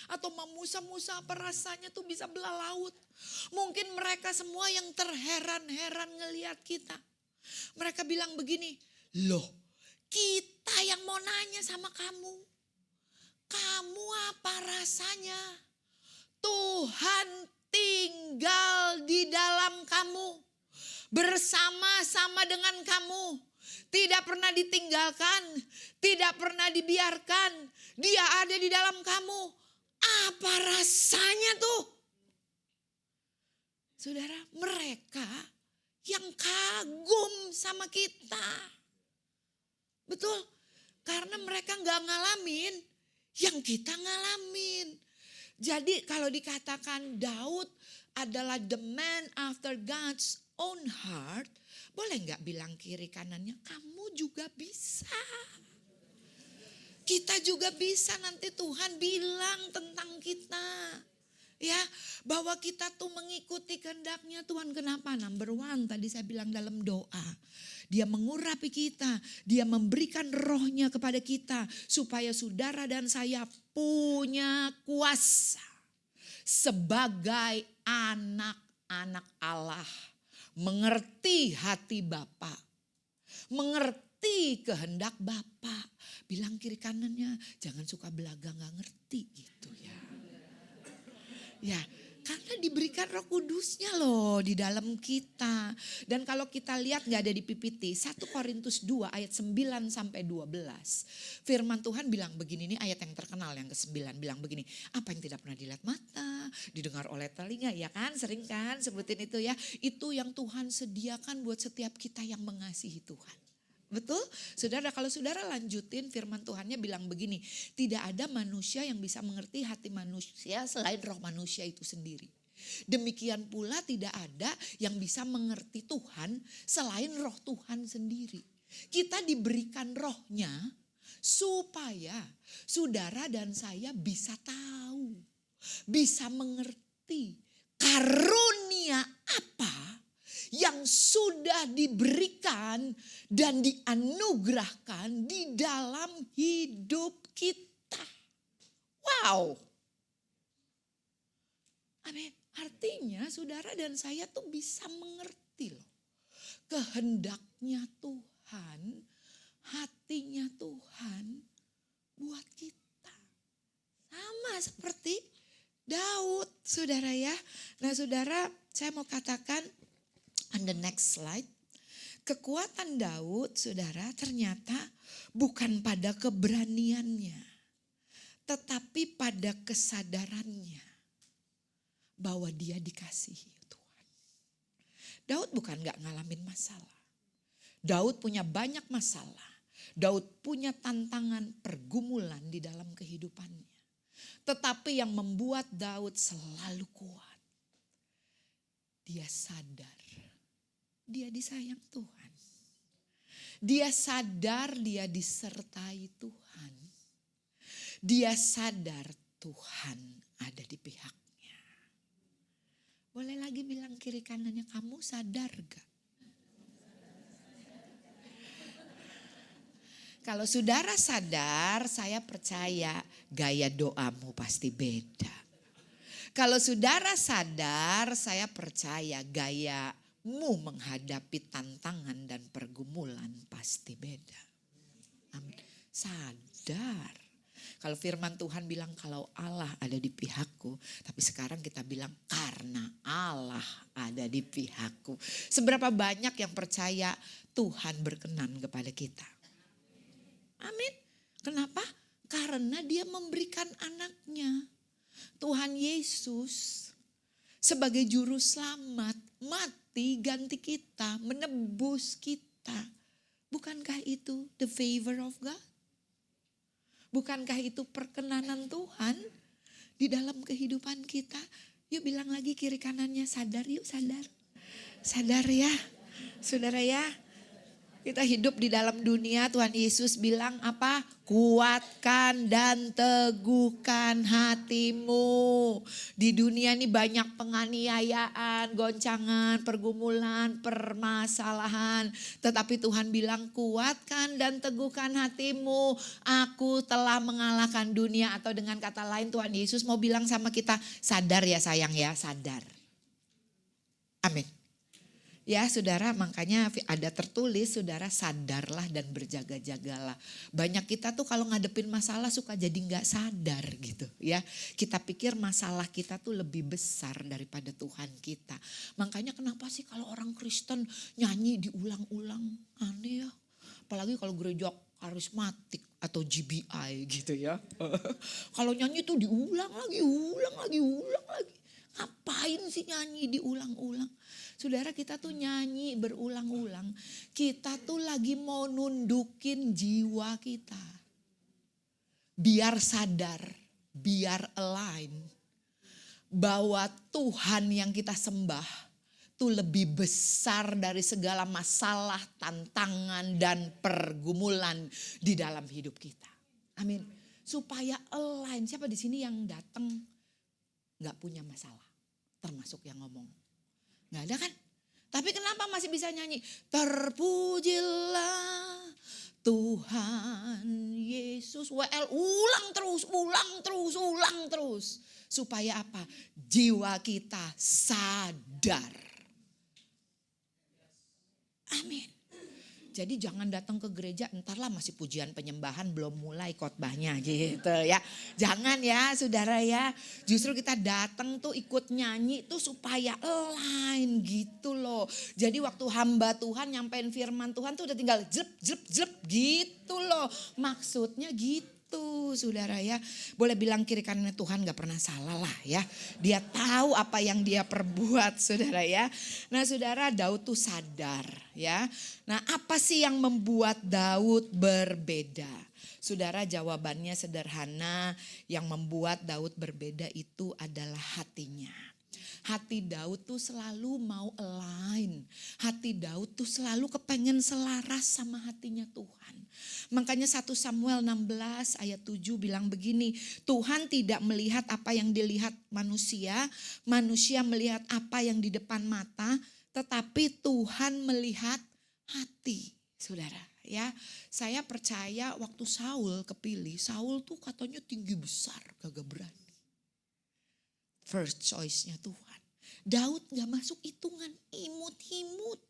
Atau Musa apa rasanya tuh bisa belah laut. Mungkin mereka semua yang terheran-heran ngelihat kita. Mereka bilang begini, loh kita yang mau nanya sama kamu. Kamu apa rasanya? Tuhan tinggal di dalam kamu. Bersama-sama dengan kamu. Tidak pernah ditinggalkan. Tidak pernah dibiarkan. Dia ada di dalam kamu. Apa rasanya tuh? Saudara, mereka yang kagum sama kita. Betul? Karena mereka gak ngalamin yang kita ngalamin. Jadi kalau dikatakan Daud adalah the man after God's own heart. Boleh gak bilang kiri kanannya, kamu juga bisa. Kita juga bisa nanti Tuhan bilang tentang kita. Ya, bahwa kita tuh mengikuti kehendaknya Tuhan. Kenapa? Number one tadi saya bilang dalam doa. Dia mengurapi kita. Dia memberikan rohnya kepada kita. Supaya saudara dan saya punya kuasa. Sebagai anak-anak Allah. Mengerti hati Bapa. Mengerti kehendak Bapa. Bilang kiri kanannya, jangan suka belaga gak ngerti gitu ya. Ya, karena diberikan Roh Kudusnya loh di dalam kita. Dan kalau kita lihat gak ada di PPT, 1 Korintus 2 ayat 9 sampai 12. Firman Tuhan bilang begini, ini ayat yang terkenal yang ke-9 bilang begini. Apa yang tidak pernah dilihat mata, didengar oleh telinga, ya kan? Sering kan sebutin itu ya. Itu yang Tuhan sediakan buat setiap kita yang mengasihi Tuhan. Betul? Saudara, kalau saudara lanjutin firman Tuhannya bilang begini. Tidak ada manusia yang bisa mengerti hati manusia selain roh manusia itu sendiri. Demikian pula tidak ada yang bisa mengerti Tuhan selain roh Tuhan sendiri. Kita diberikan rohnya supaya saudara dan saya bisa tahu. Bisa mengerti karunia apa sudah diberikan dan dianugerahkan di dalam hidup kita. Wow. Amin. Artinya saudara dan saya tuh bisa mengerti loh. Kehendaknya Tuhan, hatinya Tuhan buat kita. Sama seperti Daud, saudara ya. Nah saudara, saya mau katakan on the next slide. Kekuatan Daud, saudara, ternyata bukan pada keberaniannya. Tetapi pada kesadarannya bahwa dia dikasihi Tuhan. Daud bukan gak ngalamin masalah. Daud punya banyak masalah. Daud punya tantangan, pergumulan di dalam kehidupannya. Tetapi yang membuat Daud selalu kuat, dia sadar dia disayang Tuhan. Dia sadar dia disertai Tuhan. Dia sadar Tuhan ada di pihaknya. Boleh lagi bilang kiri kanannya, kamu sadar gak? Kalau saudara sadar, saya percaya gaya doamu pasti beda. Kalau saudara sadar, saya percaya gayamu menghadapi tantangan dan pergumulan pasti beda. Amin. Sadar. Kalau firman Tuhan bilang kalau Allah ada di pihakku, tapi sekarang kita bilang karena Allah ada di pihakku. Seberapa banyak yang percaya Tuhan berkenan kepada kita? Amin. Kenapa? Karena dia memberikan anaknya. Tuhan Yesus sebagai juru selamat mati ganti kita, menebus kita. Bukankah itu the favor of God? Bukankah itu perkenanan Tuhan di dalam kehidupan kita? Yuk bilang lagi kiri kanannya, sadar yuk, sadar. Sadar ya, saudara ya. Kita hidup di dalam dunia, Tuhan Yesus bilang apa? Kuatkan dan teguhkan hatimu. Di dunia ini banyak penganiayaan, goncangan, pergumulan, permasalahan. Tetapi Tuhan bilang kuatkan dan teguhkan hatimu. Aku telah mengalahkan dunia. Atau dengan kata lain Tuhan Yesus mau bilang sama kita, sadar ya sayang ya, sadar. Amin. Ya saudara, makanya ada tertulis saudara sadarlah dan berjaga-jagalah. Banyak kita tuh kalau ngadepin masalah suka jadi gak sadar gitu ya. Kita pikir masalah kita tuh lebih besar daripada Tuhan kita. Makanya kenapa sih kalau orang Kristen nyanyi diulang-ulang, aneh ya. Apalagi kalau gereja karismatik atau GBI gitu ya. Kalau nyanyi tuh diulang lagi, ulang lagi. Ngapain sih nyanyi diulang-ulang? Saudara, kita tuh nyanyi berulang-ulang. Kita tuh lagi mau nundukin jiwa kita. Biar sadar, biar align. Bahwa Tuhan yang kita sembah tuh lebih besar dari segala masalah, tantangan dan pergumulan di dalam hidup kita. Amin. Supaya align. Siapa di sini yang datang gak punya masalah? Termasuk yang ngomong. Gak ada kan? Tapi kenapa masih bisa nyanyi? Terpujilah Tuhan Yesus. Ulang terus. Supaya apa? Jiwa kita sadar. Amin. Jadi jangan datang ke gereja, entarlah masih pujian penyembahan belum mulai khotbahnya gitu ya. Jangan ya saudara ya. Justru kita datang tuh ikut nyanyi tuh supaya align gitu loh. Jadi waktu hamba Tuhan nyampein firman Tuhan tuh udah tinggal jep gitu loh. Maksudnya gitu saudara ya. Boleh bilang kiri kanannya Tuhan gak pernah salah lah ya. Dia tahu apa yang dia perbuat saudara ya. Nah saudara, Daud tuh sadar ya. Nah apa sih yang membuat Daud berbeda? Saudara, jawabannya sederhana. Yang membuat Daud berbeda itu adalah hatinya. Hati Daud tuh selalu mau align. Hati Daud tuh selalu kepengen selaras sama hatinya Tuhan. Makanya 1 Samuel 16 ayat 7 bilang begini. Tuhan tidak melihat apa yang dilihat manusia. Manusia melihat apa yang di depan mata. tetapi Tuhan melihat hati, saudara. Ya, saya percaya waktu Saul kepilih, Saul tuh katanya tinggi besar, gagah berani. First choice-nya Tuhan. Daud gak masuk hitungan, imut-imut.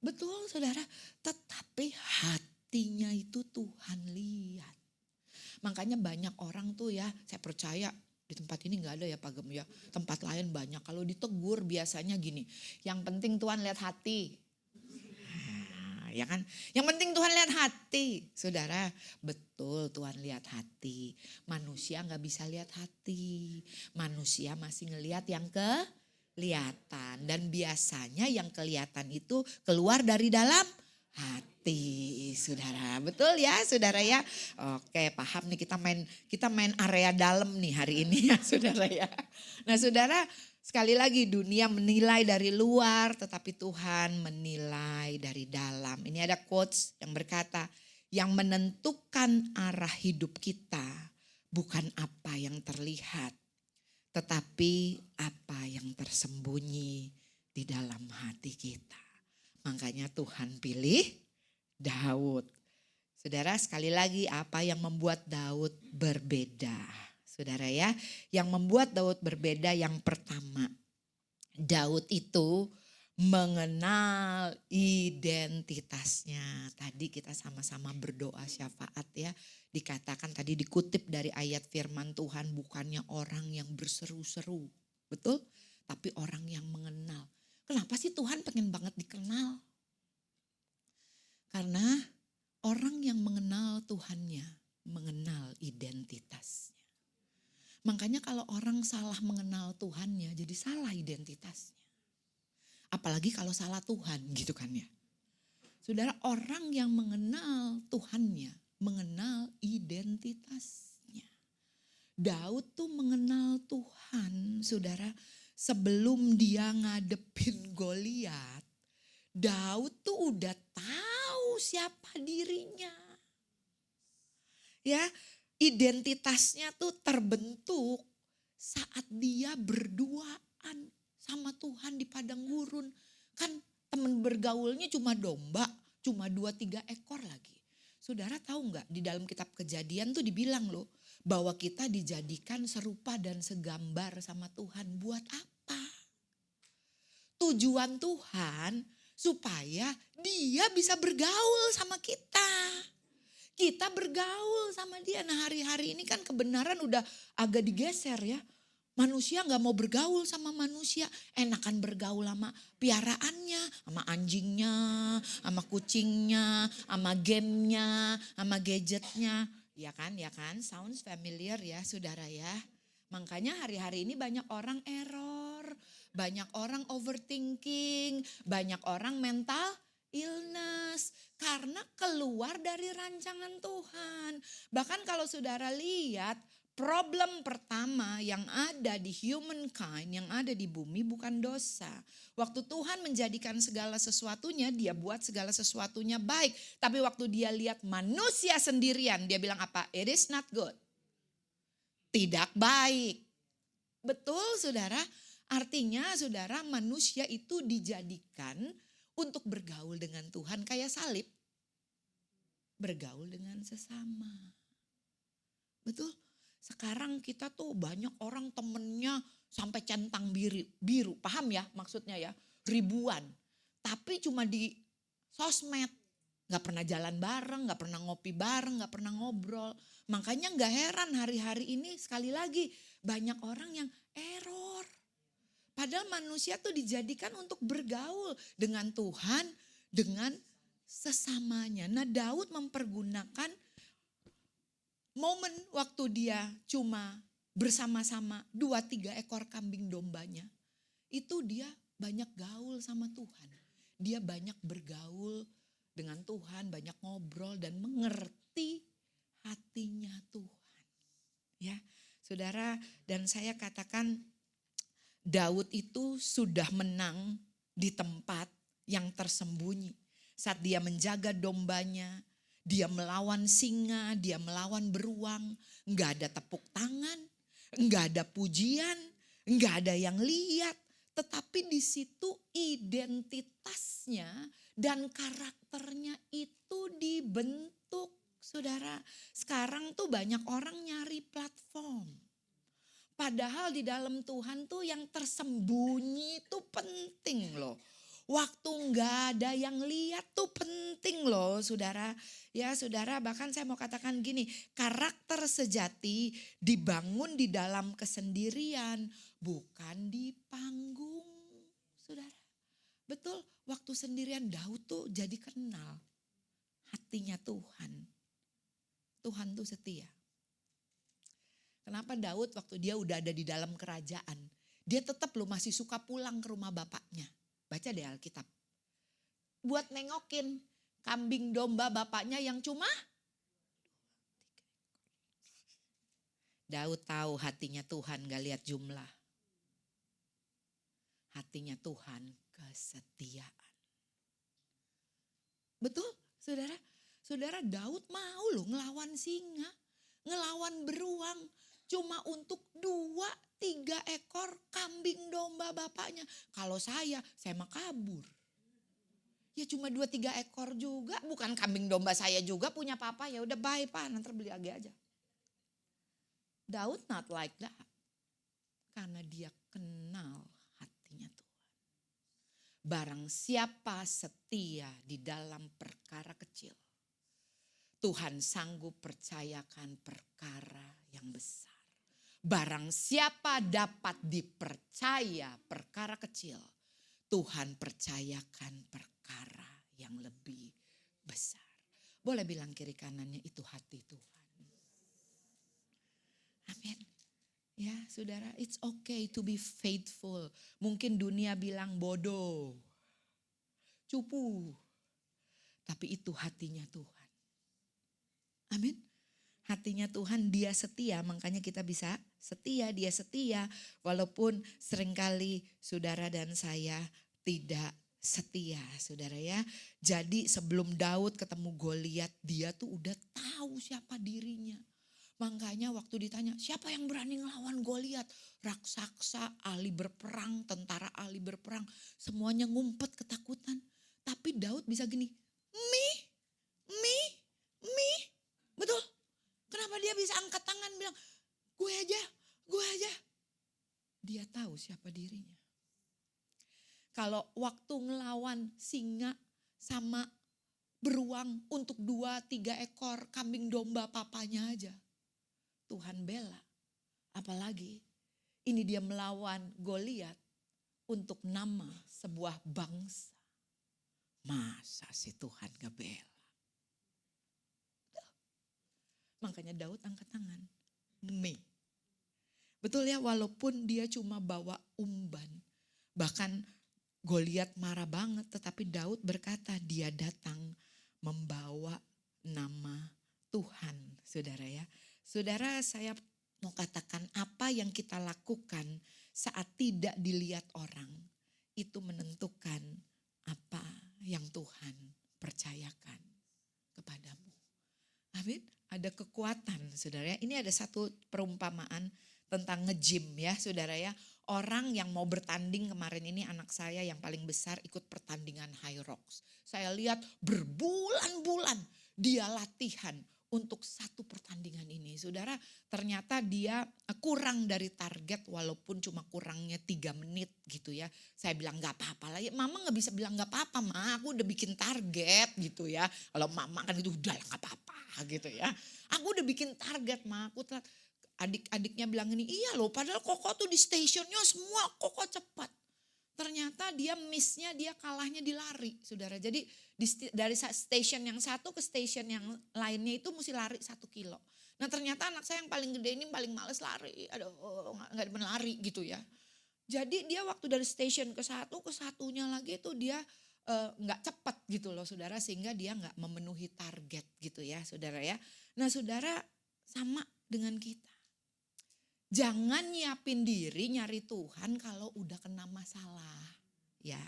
Betul saudara, tetapi hatinya itu Tuhan lihat. Makanya banyak orang tuh ya, saya percaya di tempat ini gak ada ya Pak Gem ya. Tempat lain banyak, kalau ditegur biasanya gini, yang penting Tuhan lihat hati. Ya kan, yang penting Tuhan lihat hati, saudara. Betul, Tuhan lihat hati. Manusia nggak bisa lihat hati. Manusia masih ngelihat yang kelihatan, dan biasanya yang kelihatan itu keluar dari dalam hati, saudara. Betul ya, saudara ya. Oke, paham nih, kita main area dalam nih hari ini ya, saudara ya. Nah, saudara. Sekali lagi, dunia menilai dari luar, tetapi Tuhan menilai dari dalam. Ini ada quotes yang berkata, yang menentukan arah hidup kita bukan apa yang terlihat, tetapi apa yang tersembunyi di dalam hati kita. Makanya Tuhan pilih Daud. Saudara, sekali lagi, apa yang membuat Daud berbeda? Saudara ya, yang membuat Daud berbeda yang pertama, Daud itu mengenal identitasnya. Tadi kita sama-sama berdoa syafaat ya, dikatakan tadi dikutip dari ayat firman Tuhan, bukannya orang yang berseru-seru, betul? Tapi orang yang mengenal. Kenapa sih Tuhan pengen banget dikenal? Karena orang yang mengenal Tuhannya, mengenal identitasnya. Makanya kalau orang salah mengenal Tuhannya, jadi salah identitasnya. Apalagi kalau salah Tuhan gitu kan ya. Saudara, orang yang mengenal Tuhannya, mengenal identitasnya. Daud tuh mengenal Tuhan, saudara. Sebelum dia ngadepin Goliat, Daud tuh udah tahu siapa dirinya. Ya, identitasnya tuh terbentuk saat dia berduaan sama Tuhan di padang gurun. Kan teman bergaulnya cuma domba, cuma 2-3 ekor lagi. Saudara tahu nggak, di dalam kitab Kejadian tuh dibilang loh, bahwa kita dijadikan serupa dan segambar sama Tuhan. Buat apa? Tujuan Tuhan supaya dia bisa bergaul sama kita. Kita bergaul sama dia. Nah, hari-hari ini kan kebenaran udah agak digeser ya. Manusia gak mau bergaul sama manusia. Enakan bergaul sama piaraannya, sama anjingnya, sama kucingnya, sama gamenya, sama gadgetnya. Ya kan, sounds familiar ya saudara ya. Makanya hari-hari ini banyak orang error, banyak orang overthinking, banyak orang mental illness karena keluar dari rancangan Tuhan. Bahkan kalau saudara lihat, problem pertama yang ada di humankind, yang ada di bumi bukan dosa. Waktu Tuhan menjadikan segala sesuatunya, dia buat segala sesuatunya baik. Tapi waktu dia lihat manusia sendirian, dia bilang apa? It is not good. Tidak baik. Betul saudara? Artinya saudara, manusia itu dijadikan untuk bergaul dengan Tuhan kayak salib. Bergaul dengan sesama. Betul? Sekarang kita tuh banyak orang temennya sampai centang biru. Paham ya maksudnya ya? Ribuan. Tapi cuma di sosmed. Gak pernah jalan bareng, gak pernah ngopi bareng, gak pernah ngobrol. Makanya gak heran hari-hari ini sekali lagi banyak orang yang error. Padahal manusia tuh dijadikan untuk bergaul dengan Tuhan, dengan sesamanya. Nah, Daud mempergunakan momen waktu dia cuma bersama-sama 2-3 ekor kambing dombanya. Itu dia banyak gaul sama Tuhan. Dia banyak bergaul dengan Tuhan, banyak ngobrol dan mengerti hatinya Tuhan. Ya, saudara, dan saya katakan Daud itu sudah menang di tempat yang tersembunyi. Saat dia menjaga dombanya, dia melawan singa, dia melawan beruang. Enggak ada tepuk tangan, enggak ada pujian, enggak ada yang lihat. Tetapi Tapi di situ identitasnya dan karakternya itu dibentuk. Saudara, sekarang tuh banyak orang nyari platform. Padahal di dalam Tuhan tuh yang tersembunyi itu penting loh. Waktu nggak ada yang lihat tuh penting loh saudara. Ya saudara, bahkan saya mau katakan gini, karakter sejati dibangun di dalam kesendirian, bukan di panggung saudara. Betul, waktu sendirian Daud tuh jadi kenal hatinya Tuhan. Tuhan tuh setia. Kenapa Daud waktu dia udah ada di dalam kerajaan, dia tetap loh masih suka pulang ke rumah bapaknya. Baca deh Alkitab. Buat nengokin kambing domba bapaknya yang cuma. Daud tahu hatinya Tuhan, gak lihat jumlah. Hatinya Tuhan kesetiaan. Betul saudara? Saudara, Daud mau loh ngelawan singa, ngelawan beruang. Cuma untuk 2-3 ekor kambing domba bapaknya. Kalau saya mah kabur. Ya cuma 2-3 ekor juga, bukan kambing domba saya juga punya papa. Ya udah bye pak, nanti beli lagi aja. Daud not like that. Karena dia kenal hatinya Tuhan. Barang siapa setia di dalam perkara kecil, Tuhan sanggup percayakan perkara yang besar. Barang siapa dapat dipercaya perkara kecil, Tuhan percayakan perkara yang lebih besar. Boleh bilang kiri kanannya, itu hati Tuhan. Amin. Ya saudara, it's okay to be faithful. Mungkin dunia bilang bodoh, cupu. Tapi itu hatinya Tuhan. Amin. Hatinya Tuhan, dia setia, makanya kita bisa setia, dia setia. Walaupun seringkali saudara dan saya tidak setia saudara ya. Jadi sebelum Daud ketemu Goliat, dia tuh udah tahu siapa dirinya. Makanya waktu ditanya, siapa yang berani ngelawan Goliat? Raksasa, ahli berperang, tentara ahli berperang. Semuanya ngumpet ketakutan. Tapi Daud bisa gini, me. Betul? Kenapa dia bisa angkat tangan bilang, gue aja. Dia tahu siapa dirinya. Kalau waktu ngelawan singa sama beruang untuk 2-3 ekor kambing domba papanya aja, Tuhan bela. Apalagi ini dia melawan Goliat untuk nama sebuah bangsa. Masa sih Tuhan gak bela? Makanya Daud angkat tangan. Me. Betul ya, walaupun dia cuma bawa umban. Bahkan Goliat marah banget, tetapi Daud berkata dia datang membawa nama Tuhan, saudara ya. Saudara, saya mau katakan apa yang kita lakukan saat tidak dilihat orang, itu menentukan apa yang Tuhan percayakan kepadamu. Amin. Ada kekuatan saudara ya. Ini ada satu perumpamaan tentang nge-gym ya saudara ya. Orang yang mau bertanding kemarin ini, anak saya yang paling besar ikut pertandingan High Rocks. Saya lihat berbulan-bulan dia latihan untuk satu pertandingan ini. Saudara, ternyata dia kurang dari target walaupun cuma kurangnya 3 menit gitu ya. Saya bilang gak apa-apa lah ya. Mama gak bisa bilang gak apa-apa ma, aku udah bikin target gitu ya. Kalau mama kan itu udah gak apa-apa gitu ya. Aku udah bikin target ma, aku adik-adiknya bilang ini, iya loh padahal Koko tuh di stationnya semua Koko cepat. Ternyata dia missnya, dia kalahnya di lari saudara. Jadi dari station yang satu ke station yang lainnya itu mesti lari 1 kilo. Nah ternyata anak saya yang paling gede ini paling males lari. Aduh gak demen lari gitu ya. Jadi dia waktu dari station ke satunya lagi itu dia gak cepat gitu loh saudara. Sehingga dia gak memenuhi target gitu ya saudara ya. Nah saudara, sama dengan kita. Jangan nyiapin diri nyari Tuhan kalau udah kena masalah. Ya,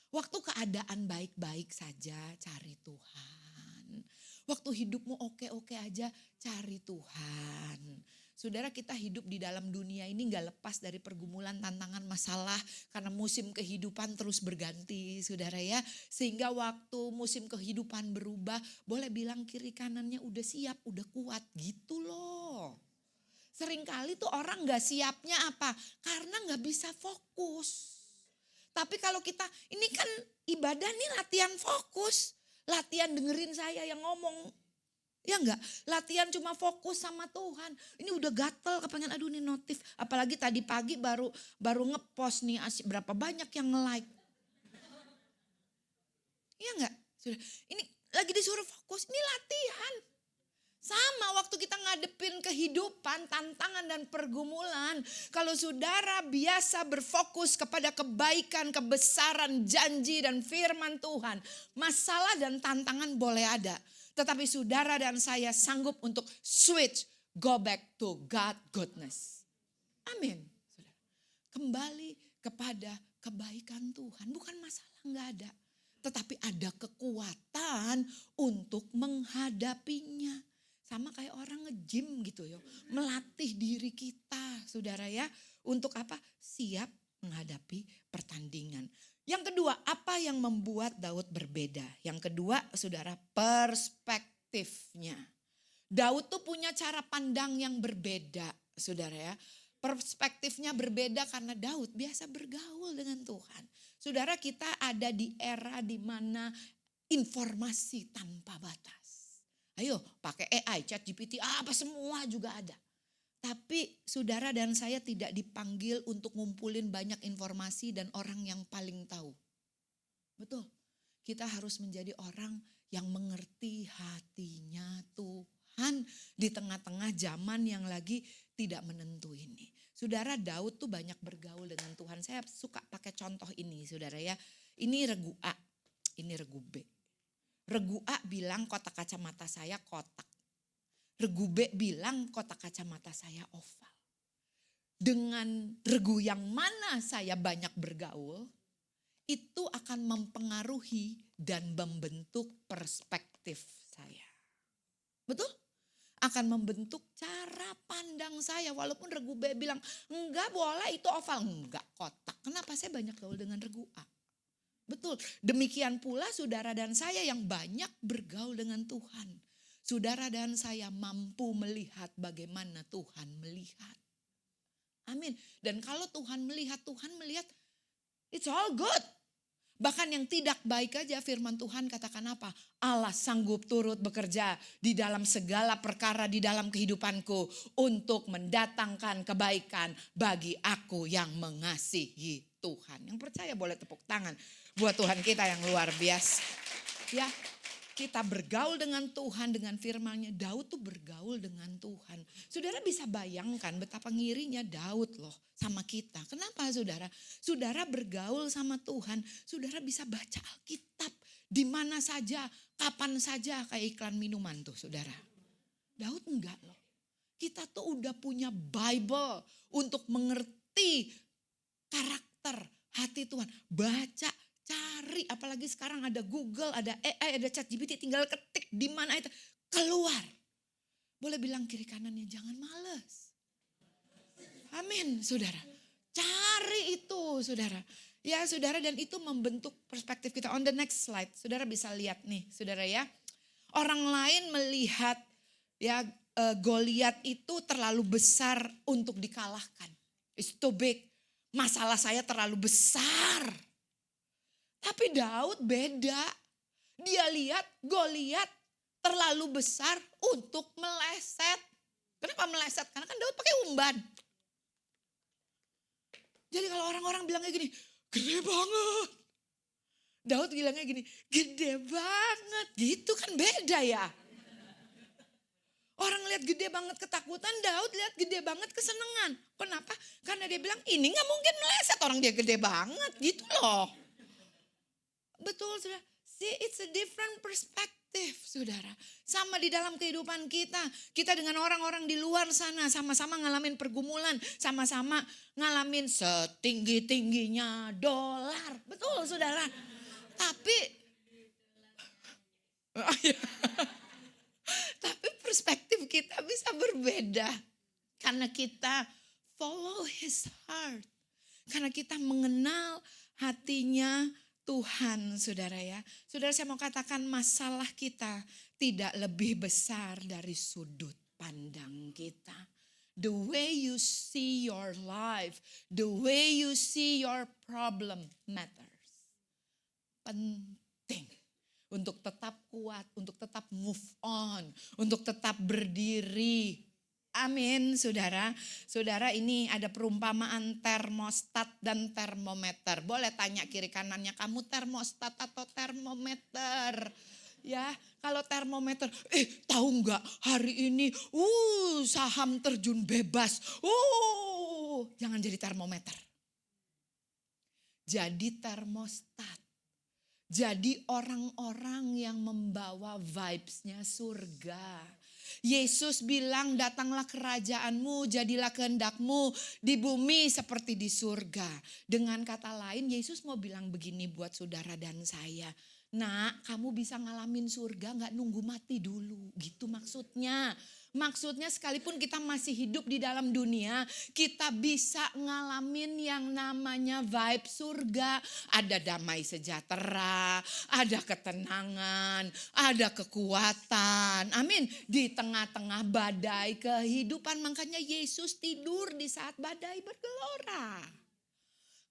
waktu keadaan baik-baik saja cari Tuhan. Waktu hidupmu oke-oke aja cari Tuhan. Saudara, kita hidup di dalam dunia ini gak lepas dari pergumulan, tantangan, masalah. Karena musim kehidupan terus berganti, saudara ya. Sehingga waktu musim kehidupan berubah, boleh bilang kiri kanannya udah siap, udah kuat gitu loh. Seringkali tuh orang gak siapnya apa? Karena gak bisa fokus. Tapi kalau kita, ini kan ibadah nih latihan fokus. Latihan dengerin saya yang ngomong. Ya enggak, latihan cuma fokus sama Tuhan. Ini udah gatel kepengen aduh nih notif. Apalagi tadi pagi baru ngepost nih berapa banyak yang nge-like. Ya enggak? Ini lagi disuruh fokus, ini latihan. Sama waktu kita ngadepin kehidupan, tantangan dan pergumulan. Kalau saudara biasa berfokus kepada kebaikan, kebesaran, janji dan firman Tuhan. Masalah dan tantangan boleh ada. Tetapi saudara dan saya sanggup untuk switch, go back to God goodness. Amin. Kembali kepada kebaikan Tuhan. Bukan masalah gak ada. Tetapi ada kekuatan untuk menghadapinya. Sama kayak orang nge-gym gitu ya. Melatih diri kita saudara ya. Untuk apa? Siap menghadapi pertandingan. Yang kedua, apa yang membuat Daud berbeda? Yang kedua, saudara, perspektifnya. Daud tuh punya cara pandang yang berbeda, saudara ya. Perspektifnya berbeda karena Daud biasa bergaul dengan Tuhan. Saudara, kita ada di era di mana informasi tanpa batas. Ayo pakai AI, ChatGPT, apa semua juga ada. Tapi saudara dan saya tidak dipanggil untuk ngumpulin banyak informasi dan orang yang paling tahu. Betul. Kita harus menjadi orang yang mengerti hatinya Tuhan di tengah-tengah zaman yang lagi tidak menentu ini. Saudara, Daud tuh banyak bergaul dengan Tuhan. Saya suka pakai contoh ini saudara ya. Ini regu A, ini regu B. Regu A bilang kotak kacamata saya kotak. Regu B bilang kotak kacamata saya oval. Dengan regu yang mana saya banyak bergaul, itu akan mempengaruhi dan membentuk perspektif saya. Betul? Akan membentuk cara pandang saya. Walaupun regu B bilang, enggak bola itu oval. Enggak kotak. Kenapa saya banyak gaul dengan regu A? Betul. Demikian pula saudara dan saya yang banyak bergaul dengan Tuhan. Saudara dan saya mampu melihat bagaimana Tuhan melihat. Amin. Dan kalau Tuhan melihat it's all good. Bahkan yang tidak baik aja firman Tuhan katakan apa? Allah sanggup turut bekerja di dalam segala perkara di dalam kehidupanku untuk mendatangkan kebaikan bagi aku yang mengasihi Tuhan. Yang percaya boleh tepuk tangan buat Tuhan kita yang luar biasa. Ya. Kita bergaul dengan Tuhan, dengan firman-Nya. Daud tuh bergaul dengan Tuhan. Saudara bisa bayangkan betapa ngirinya Daud loh sama kita. Kenapa saudara? Saudara bergaul sama Tuhan, saudara bisa baca Alkitab di mana saja, kapan saja kayak iklan minuman tuh saudara. Daud enggak loh. Kita tuh udah punya Bible untuk mengerti karakter hati Tuhan. Baca. Cari, apalagi sekarang ada Google, ada AI, ada ChatGPT, tinggal ketik di mana itu keluar. Boleh bilang kiri kanannya jangan malas. Amin, saudara. Cari itu, saudara. Ya, saudara, dan itu membentuk perspektif kita. On the next slide, saudara bisa lihat nih, saudara ya. Orang lain melihat ya Goliat itu terlalu besar untuk dikalahkan. It's too big. Masalah saya terlalu besar. Tapi Daud beda. Dia lihat Goliat terlalu besar untuk meleset. Kenapa meleset? Karena kan Daud pakai umban. Jadi kalau orang-orang bilangnya gini, gede banget. Daud bilangnya gini, gede banget. Gitu kan beda ya. Orang lihat gede banget ketakutan, Daud lihat gede banget kesenangan. Kenapa? Karena dia bilang ini gak mungkin meleset, orang dia gede banget gitu loh. Betul saudara, see it's a different perspective saudara. Sama di dalam kehidupan kita. Kita dengan orang-orang di luar sana sama-sama ngalamin pergumulan. Sama-sama ngalamin setinggi-tingginya dolar. Betul saudara. Tapi tapi perspektif kita bisa berbeda. Karena kita follow his heart. Karena kita mengenal hatinya Tuhan, saudara ya. Saudara, saya mau katakan masalah kita tidak lebih besar dari sudut pandang kita. The way you see your life, the way you see your problem matters. Penting untuk tetap kuat, untuk tetap move on, untuk tetap berdiri. Amin, saudara. Saudara, ini ada perumpamaan termostat dan termometer. Boleh tanya kiri kanannya, kamu termostat atau termometer? Ya, kalau termometer, tahu nggak hari ini, saham terjun bebas. Jangan jadi termometer. Jadi termostat. Jadi orang-orang yang membawa vibes-nya surga. Yesus bilang, datanglah kerajaanmu, jadilah kehendakmu di bumi seperti di surga. Dengan kata lain, Yesus mau bilang begini buat saudara dan saya. Nak, kamu bisa ngalamin surga gak nunggu mati dulu, gitu maksudnya. Maksudnya sekalipun kita masih hidup di dalam dunia, kita bisa ngalamin yang namanya vibe surga. Ada damai sejahtera, ada ketenangan, ada kekuatan. Amin. Di tengah-tengah badai kehidupan, makanya Yesus tidur di saat badai bergelora.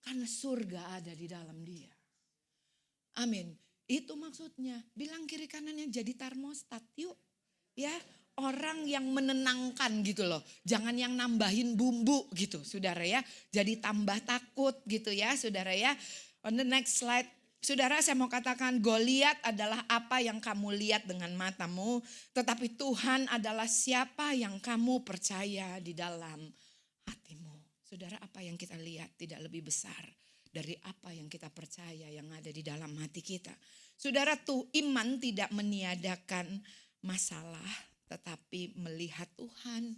Karena surga ada di dalam dia. Amin. Itu maksudnya. Bilang kiri kanannya jadi termostat yuk. Ya. Orang yang menenangkan gitu loh. Jangan yang nambahin bumbu gitu saudara ya. Jadi tambah takut gitu ya saudara ya. On the next slide. Saudara, saya mau katakan Goliat adalah apa yang kamu lihat dengan matamu. Tetapi Tuhan adalah siapa yang kamu percaya di dalam hatimu. Saudara, apa yang kita lihat tidak lebih besar dari apa yang kita percaya yang ada di dalam hati kita. Saudara, iman tidak meniadakan masalah. Tetapi melihat Tuhan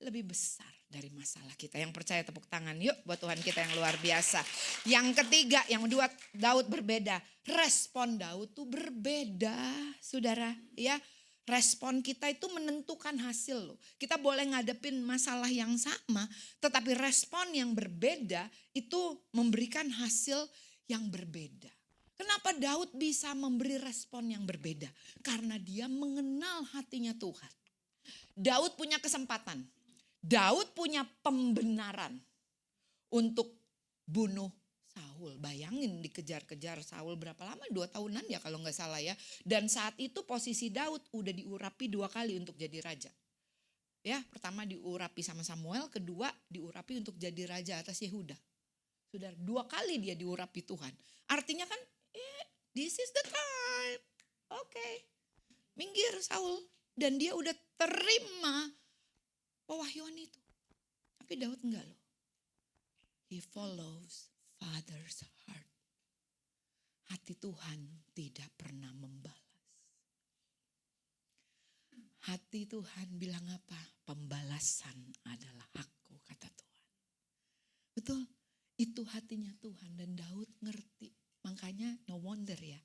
lebih besar dari masalah kita. Yang percaya tepuk tangan yuk buat Tuhan kita yang luar biasa. Yang ketiga, yang kedua, Daud berbeda. Respon Daud tuh berbeda saudara ya. Respon kita itu menentukan hasil loh. Kita boleh ngadepin masalah yang sama. Tetapi respon yang berbeda itu memberikan hasil yang berbeda. Kenapa Daud bisa memberi respon yang berbeda? Karena dia mengenal hatinya Tuhan. Daud punya kesempatan. Daud punya pembenaran untuk bunuh Saul. Bayangin dikejar-kejar Saul berapa lama? 2 tahunan ya kalau nggak salah ya. Dan saat itu posisi Daud udah diurapi 2 kali untuk jadi raja. Ya, pertama diurapi sama Samuel, kedua diurapi untuk jadi raja atas Yehuda. Sudah 2 kali dia diurapi Tuhan. Artinya kan this is the time. Oke. Minggir Saul. Dan dia udah terima pewahyuan itu. Tapi Daud enggak loh. He follows Father's heart. Hati Tuhan tidak pernah membalas. Hati Tuhan bilang apa? Pembalasan adalah hakku, kata Tuhan. Betul. Itu hatinya Tuhan dan Daud ngerti. Makanya no wonder ya,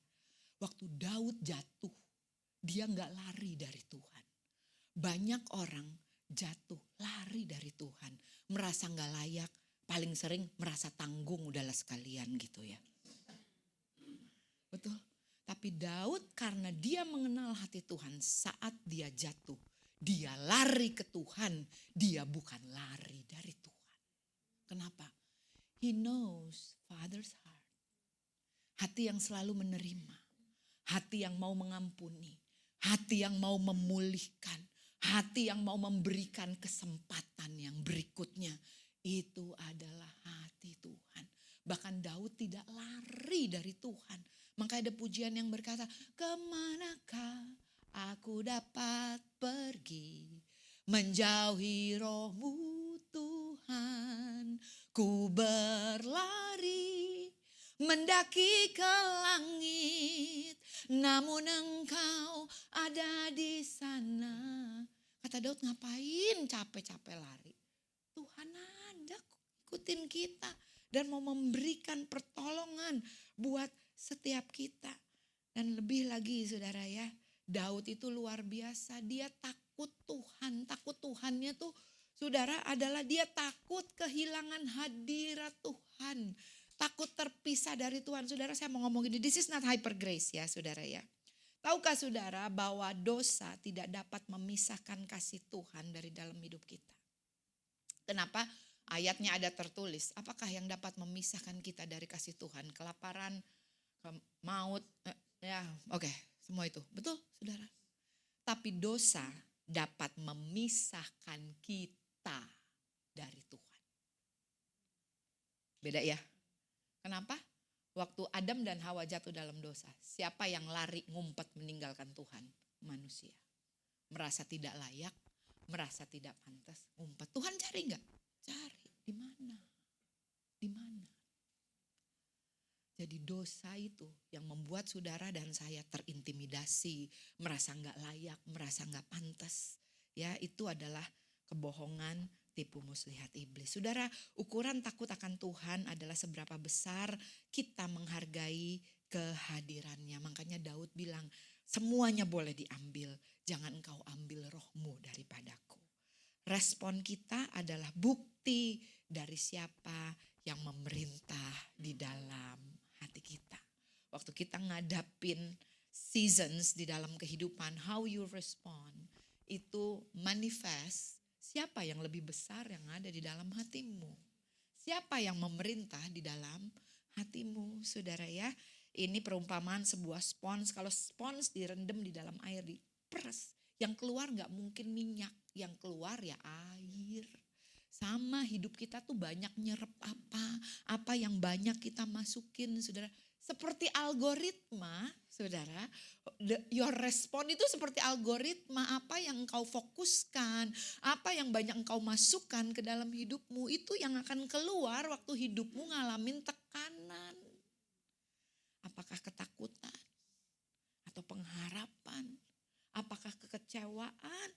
waktu Daud jatuh, dia gak lari dari Tuhan. Banyak orang jatuh, lari dari Tuhan. Merasa gak layak, paling sering merasa tanggung udahlah sekalian gitu ya. Betul, tapi Daud karena dia mengenal hati Tuhan saat dia jatuh. Dia lari ke Tuhan, dia bukan lari dari Tuhan. Kenapa? He knows Father's heart. Hati yang selalu menerima, hati yang mau mengampuni, hati yang mau memulihkan, hati yang mau memberikan kesempatan yang berikutnya. Itu adalah hati Tuhan. Bahkan Daud tidak lari dari Tuhan. Maka ada pujian yang berkata, kemanakah aku dapat pergi, menjauhi roh-Mu Tuhan, ku berlari. Mendaki ke langit, namun Engkau ada di sana. Kata Daud, ngapain capek-capek lari? Tuhan ada ikutin kita dan mau memberikan pertolongan buat setiap kita. Dan lebih lagi saudara ya, Daud itu luar biasa. Dia takut Tuhan. Takut Tuhannya tuh saudara, adalah dia takut kehilangan hadirat Tuhan. Takut terpisah dari Tuhan. Saudara, saya mau ngomong ini, this is not hyper grace ya saudara ya. Tahukah saudara bahwa dosa tidak dapat memisahkan kasih Tuhan dari dalam hidup kita? Kenapa? Ayatnya ada tertulis, apakah yang dapat memisahkan kita dari kasih Tuhan? Kelaparan, maut, oke, semua itu. Betul saudara? Tapi dosa dapat memisahkan kita dari Tuhan. Beda ya? Kenapa? Waktu Adam dan Hawa jatuh dalam dosa, siapa yang lari ngumpet meninggalkan Tuhan? Manusia. Merasa tidak layak, merasa tidak pantas, ngumpet. Tuhan cari enggak? Cari. Di mana? Di mana? Jadi dosa itu yang membuat saudara dan saya terintimidasi, merasa enggak layak, merasa enggak pantas. Ya, itu adalah kebohongan, tipu muslihat iblis. Saudara, ukuran takut akan Tuhan adalah seberapa besar kita menghargai kehadirannya. Makanya Daud bilang, semuanya boleh diambil, jangan engkau ambil rohmu daripadaku. Respon kita adalah bukti dari siapa yang memerintah di dalam hati kita. Waktu kita ngadapin seasons di dalam kehidupan, how you respond, itu manifest siapa yang lebih besar yang ada di dalam hatimu. Siapa yang memerintah di dalam hatimu, saudara ya. Ini perumpamaan sebuah spons. Kalau spons direndam di dalam air, diperes, yang keluar gak mungkin minyak, yang keluar ya air. Sama hidup kita tuh banyak nyerap apa yang banyak kita masukin, saudara. Seperti algoritma, saudara, your respon itu seperti algoritma. Apa yang engkau fokuskan, apa yang banyak engkau masukkan ke dalam hidupmu, itu yang akan keluar waktu hidupmu ngalamin tekanan. Apakah ketakutan atau pengharapan, apakah kekecewaan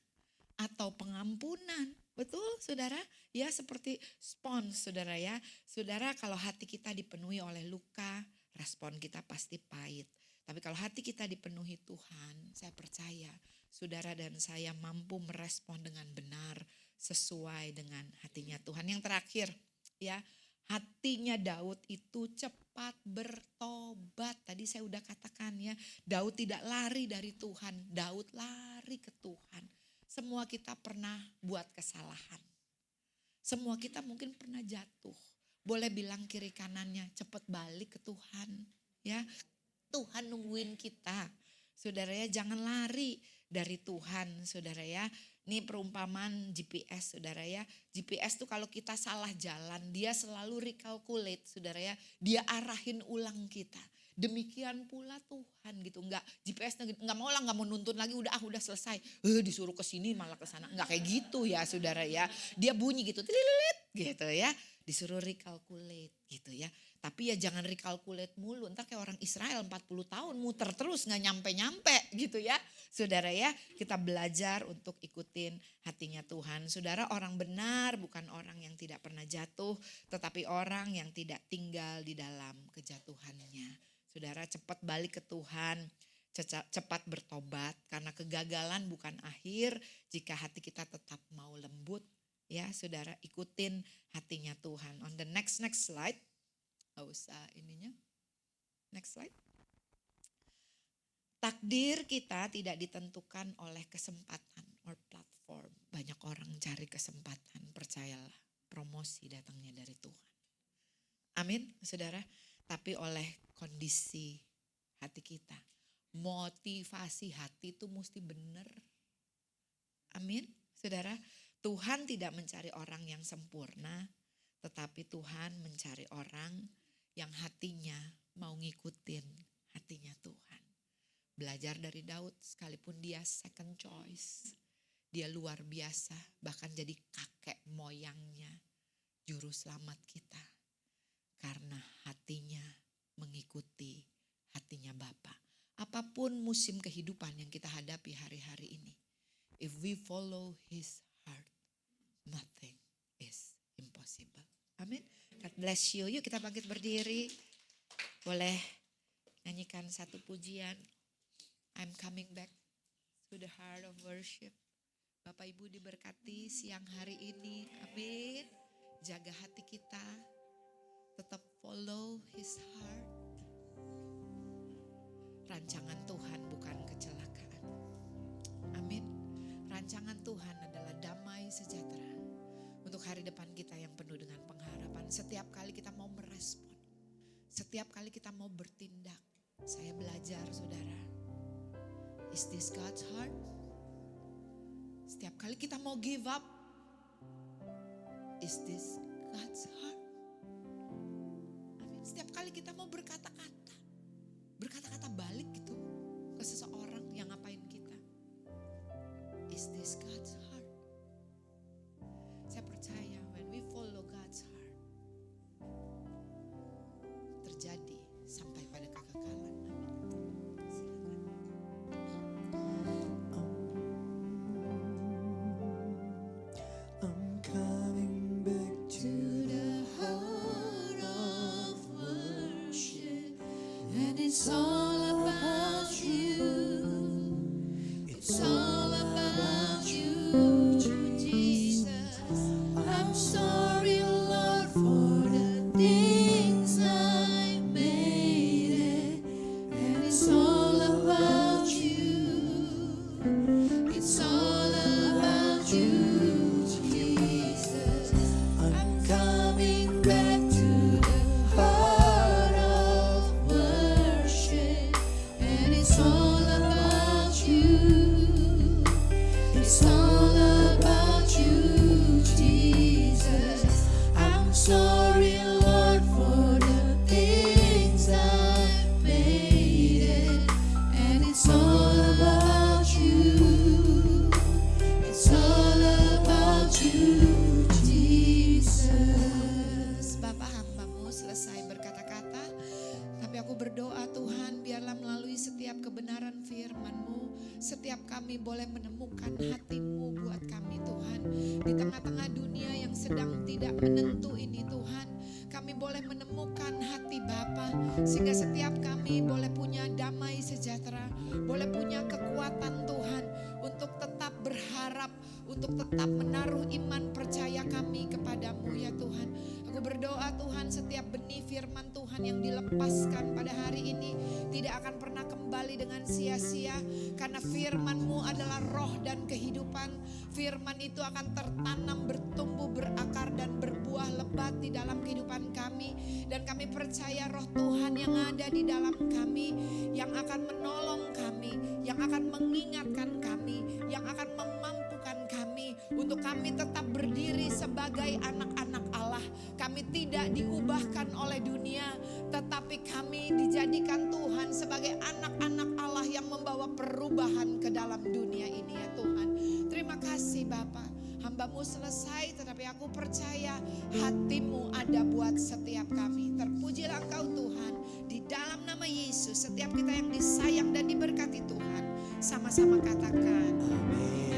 atau pengampunan. Betul saudara? Ya seperti spons saudara ya. Saudara, kalau hati kita dipenuhi oleh luka, respon kita pasti pahit. Tapi kalau hati kita dipenuhi Tuhan, saya percaya saudara dan saya mampu merespon dengan benar sesuai dengan hatinya Tuhan. Yang terakhir ya, hatinya Daud itu cepat bertobat. Tadi saya udah katakan ya, Daud tidak lari dari Tuhan, Daud lari ke Tuhan. Semua kita pernah buat kesalahan. Semua kita mungkin pernah jatuh. Boleh bilang kiri kanannya, cepat balik ke Tuhan. Ya, Tuhan nungguin kita. Saudara ya, jangan lari dari Tuhan, saudara ya. Ini perumpamaan GPS, saudara ya. GPS tuh kalau kita salah jalan, dia selalu recalculate, saudara ya. Dia arahin ulang kita. Demikian pula Tuhan gitu. Enggak, GPS enggak mau lah, enggak mau nuntun lagi, udah selesai. Disuruh ke sini malah ke sana. Enggak kayak gitu ya, saudara ya. Dia bunyi gitu, tililit gitu ya. Disuruh recalculate gitu ya. Tapi ya jangan recalculate mulu. Entar kayak orang Israel 40 tahun muter terus gak nyampe-nyampe gitu ya. Saudara ya, kita belajar untuk ikutin hatinya Tuhan. Saudara, orang benar bukan orang yang tidak pernah jatuh. Tetapi orang yang tidak tinggal di dalam kejatuhannya. Saudara, cepat balik ke Tuhan. Cepat bertobat. Karena kegagalan bukan akhir jika hati kita tetap mau lembut. Ya saudara, ikutin hatinya Tuhan. On the next slide. Gak usah ininya. Next slide. Takdir kita tidak ditentukan oleh kesempatan or platform. Banyak orang cari kesempatan, percayalah. Promosi datangnya dari Tuhan. Amin saudara. Tapi oleh kondisi hati kita. Motivasi hati itu mesti benar. Amin saudara. Tuhan tidak mencari orang yang sempurna, tetapi Tuhan mencari orang yang hatinya mau ngikutin hatinya Tuhan. Belajar dari Daud, sekalipun dia second choice, dia luar biasa, bahkan jadi kakek moyangnya juru selamat kita. Karena hatinya mengikuti hatinya Bapa. Apapun musim kehidupan yang kita hadapi hari-hari ini, if we follow His heart, nothing is impossible. Amin. God bless you. Yuk kita bangkit berdiri. Boleh nyanyikan satu pujian. I'm coming back to the heart of worship. Bapak Ibu diberkati siang hari ini. Amin. Jaga hati kita. Tetap follow his heart. Rancangan Tuhan bukan kecelakaan. Amin. Rancangan Tuhan adalah damai sejahtera. Untuk hari depan kita yang penuh dengan pengharapan. Setiap kali kita mau merespon. Setiap kali kita mau bertindak. Saya belajar saudara. Is this God's heart? Setiap kali kita mau give up. Is this God's heart? Amin. Setiap kali kita mau berkata-kata. Berkata-kata balik gitu. Ke seseorang yang ngapain kita. Is this God's heart? Saya percaya when we follow God's heart. Terjadi sampai pada kekekalan. Amin. Silakan. I'm coming back to the heart of worship, And it's all about you. It's all about you, Jesus. I'm sorry, Lord, for the things I made it. And it's all about you. It's all about you, Jesus. I'm coming back to the heart of worship. And it's all about you. It's all about you, Jesus. I'm sorry, Lord, for the things I made it. And it's all about you. It's all about you, Jesus. Bapa, hamba-Mu selesai berkata-kata. Tapi aku berdoa Tuhan, biarlah melalui setiap kebenaran firman-Mu, setiap kami boleh menemukan hati-Mu buat kami Tuhan. Di tengah-tengah dunia yang sedang tidak menentu ini Tuhan, kami boleh menemukan hati Bapa. Sehingga setiap kami boleh punya damai sejahtera, boleh punya kekuatan Tuhan untuk tetap berharap, untuk tetap menaruh iman percaya kami kepadamu ya Tuhan. Aku berdoa Tuhan, setiap benih firman Tuhan yang dilepaskan pada hari ini tidak akan pernah kembali dengan sia-sia. Karena firman-Mu adalah roh dan kehidupan. Firman itu akan tertanam, bertumbuh, berakar dan berbuah lebat di dalam kehidupan kami. Dan kami percaya roh Tuhan yang ada di dalam kami, yang akan menolong kami, yang akan mengingatkan kami, yang akan memampukan kami untuk kami tetap berdiri sebagai anak-anak Allah. Kami tidak diubahkan oleh dunia, tetapi kami dijadikan Tuhan sebagai anak-anak Allah yang membawa perubahan ke dalam dunia ini ya Tuhan. Terima kasih Bapa. Hamba-Mu selesai, tetapi aku percaya hati-Mu ada buat setiap kami. Terpujilah Engkau Tuhan. Di dalam nama Yesus, setiap kita yang disayang dan diberkati Tuhan, sama-sama katakan Amin.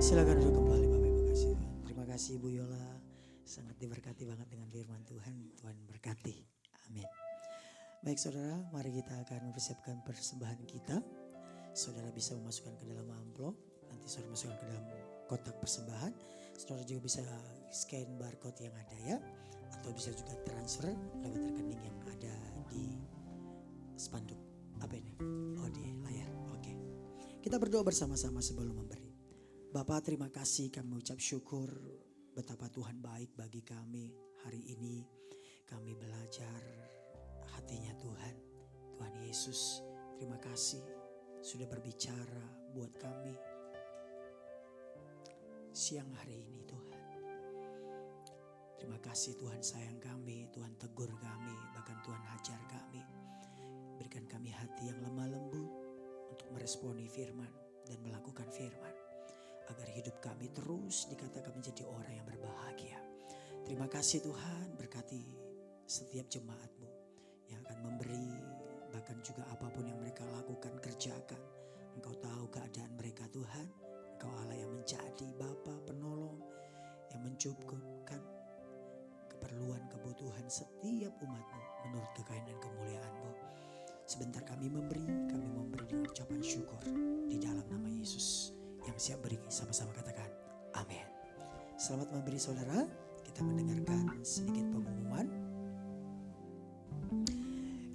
Silakan duduk kembali Bapak Ibu kasih Tuhan. Terima kasih Ibu Yola, sangat diberkati banget dengan firman Tuhan. Tuhan berkati. Amin. Baik saudara, mari kita akan mempersiapkan persembahan kita. Saudara bisa memasukkan ke dalam amplop, nanti saudara masukkan ke dalam kotak persembahan. Saudara juga bisa scan barcode yang ada ya, atau bisa juga transfer lewat rekening yang ada di spanduk. Apa ini? Oh di layar. Oke. Kita berdoa bersama-sama sebelum memberi. Bapak, terima kasih, kami mengucap syukur betapa Tuhan baik bagi kami. Hari ini kami belajar hatinya Tuhan. Tuhan Yesus, terima kasih sudah berbicara buat kami siang hari ini Tuhan. Terima kasih Tuhan sayang kami, Tuhan tegur kami, bahkan Tuhan hajar kami. Berikan kami hati yang lemah lembut untuk meresponi firman dan melakukan firman. Agar hidup kami terus dikatakan menjadi orang yang berbahagia. Terima kasih Tuhan, berkati setiap jemaat-Mu yang akan memberi, bahkan juga apapun yang mereka lakukan, kerjakan. Engkau tahu keadaan mereka Tuhan. Engkau Allah yang menjadi Bapa penolong, yang mencukupkan keperluan kebutuhan setiap umat-Mu menurut kekayaan dan kemuliaan-Mu. Sebentar kami memberi dengan ucapan syukur di dalam nama Yesus. Yang siap beri sama-sama katakan amin. Selamat memberi saudara, kita mendengarkan sedikit pengumuman.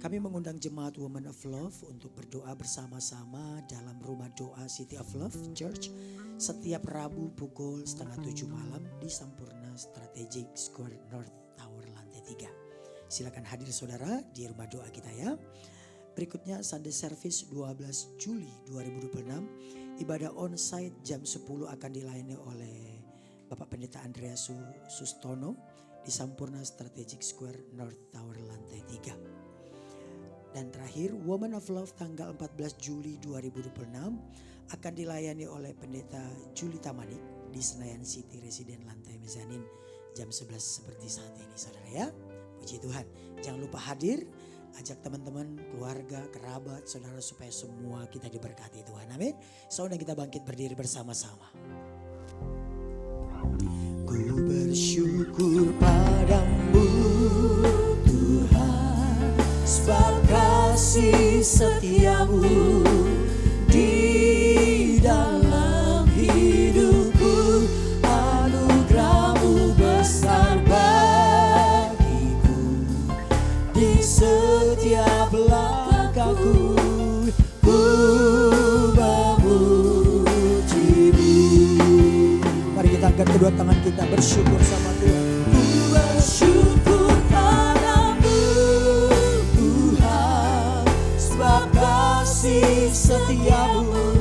Kami mengundang jemaat Women of Love untuk berdoa bersama-sama dalam rumah doa City of Love Church setiap Rabu pukul 6:30 malam di Sampurna Strategic Square North Tower lantai 3. Silakan hadir saudara di rumah doa kita ya. Berikutnya Sunday Service 12 Juli 2026. Ibadah onsite jam 10 akan dilayani oleh Bapak Pendeta Andreas Sustono di Sampurna Strategic Square North Tower lantai 3. Dan terakhir Women of Love tanggal 14 Juli 2026 akan dilayani oleh Pendeta Julita Manik di Senayan City Residen lantai mezanin jam 11 seperti saat ini saudara ya. Puji Tuhan. Jangan lupa hadir. Ajak teman-teman, keluarga, kerabat, saudara supaya semua kita diberkati Tuhan. Amin. Saudara kita bangkit berdiri bersama-sama. Ku bersyukur padamu Tuhan, sebab kasih setiamu di dalam hidupku, anugerahmu besar bagiku di setiap langkahku, ku memujimu. Mari kita angkat kedua tangan kita bersyukur sama Tuhan. Ku bersyukur padamu Tuhan, sebab kasih setiamu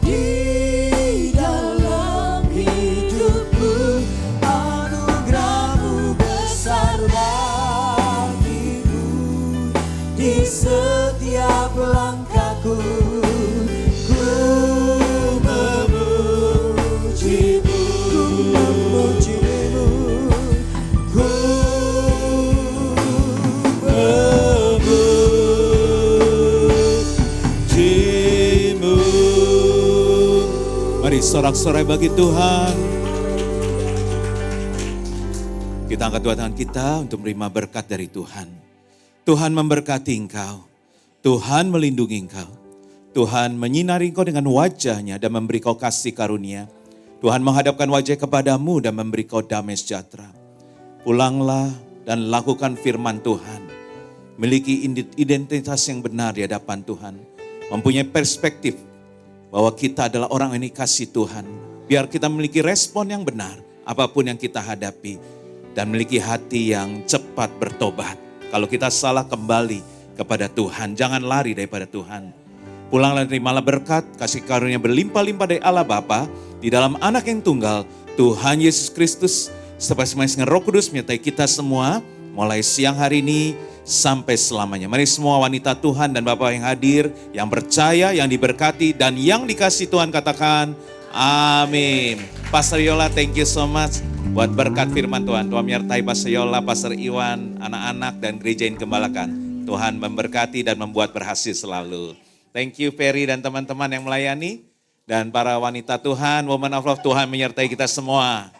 di dalam hidupku, anugerahmu besar bagiku di setiap langkahku, ku memujimu, ku memujimu. Mari sorak-sorai bagi Tuhan. Kita angkat dua tangan kita untuk menerima berkat dari Tuhan. Tuhan memberkati engkau. Tuhan melindungi engkau. Tuhan menyinari engkau dengan wajahnya dan memberi kau kasih karunia. Tuhan menghadapkan wajah kepadamu dan memberi kau damai sejahtera. Pulanglah dan lakukan firman Tuhan. Miliki identitas yang benar di hadapan Tuhan. Mempunyai perspektif bahwa kita adalah orang yang dikasih Tuhan. Biar kita memiliki respon yang benar apapun yang kita hadapi. Dan memiliki hati yang cepat bertobat. Kalau kita salah kembali kepada Tuhan. Jangan lari daripada Tuhan. Pulanglah terimalah berkat, kasih karunia berlimpah-limpah dari Allah Bapa di dalam Anak yang tunggal, Tuhan Yesus Kristus. Serta dengan Roh Kudus menyertai kita semua. Mulai siang hari ini sampai selamanya. Mari semua wanita Tuhan dan Bapak yang hadir, yang percaya, yang diberkati, dan yang dikasih Tuhan katakan, amin. Pastor Yola, thank you so much buat berkat firman Tuhan. Tuhan menyertai Pastor Yola, Pastor Iwan, anak-anak dan gereja yang gembalakan. Tuhan memberkati dan membuat berhasil selalu. Thank you Ferry dan teman-teman yang melayani. Dan para wanita Tuhan, Woman of Love, Tuhan menyertai kita semua.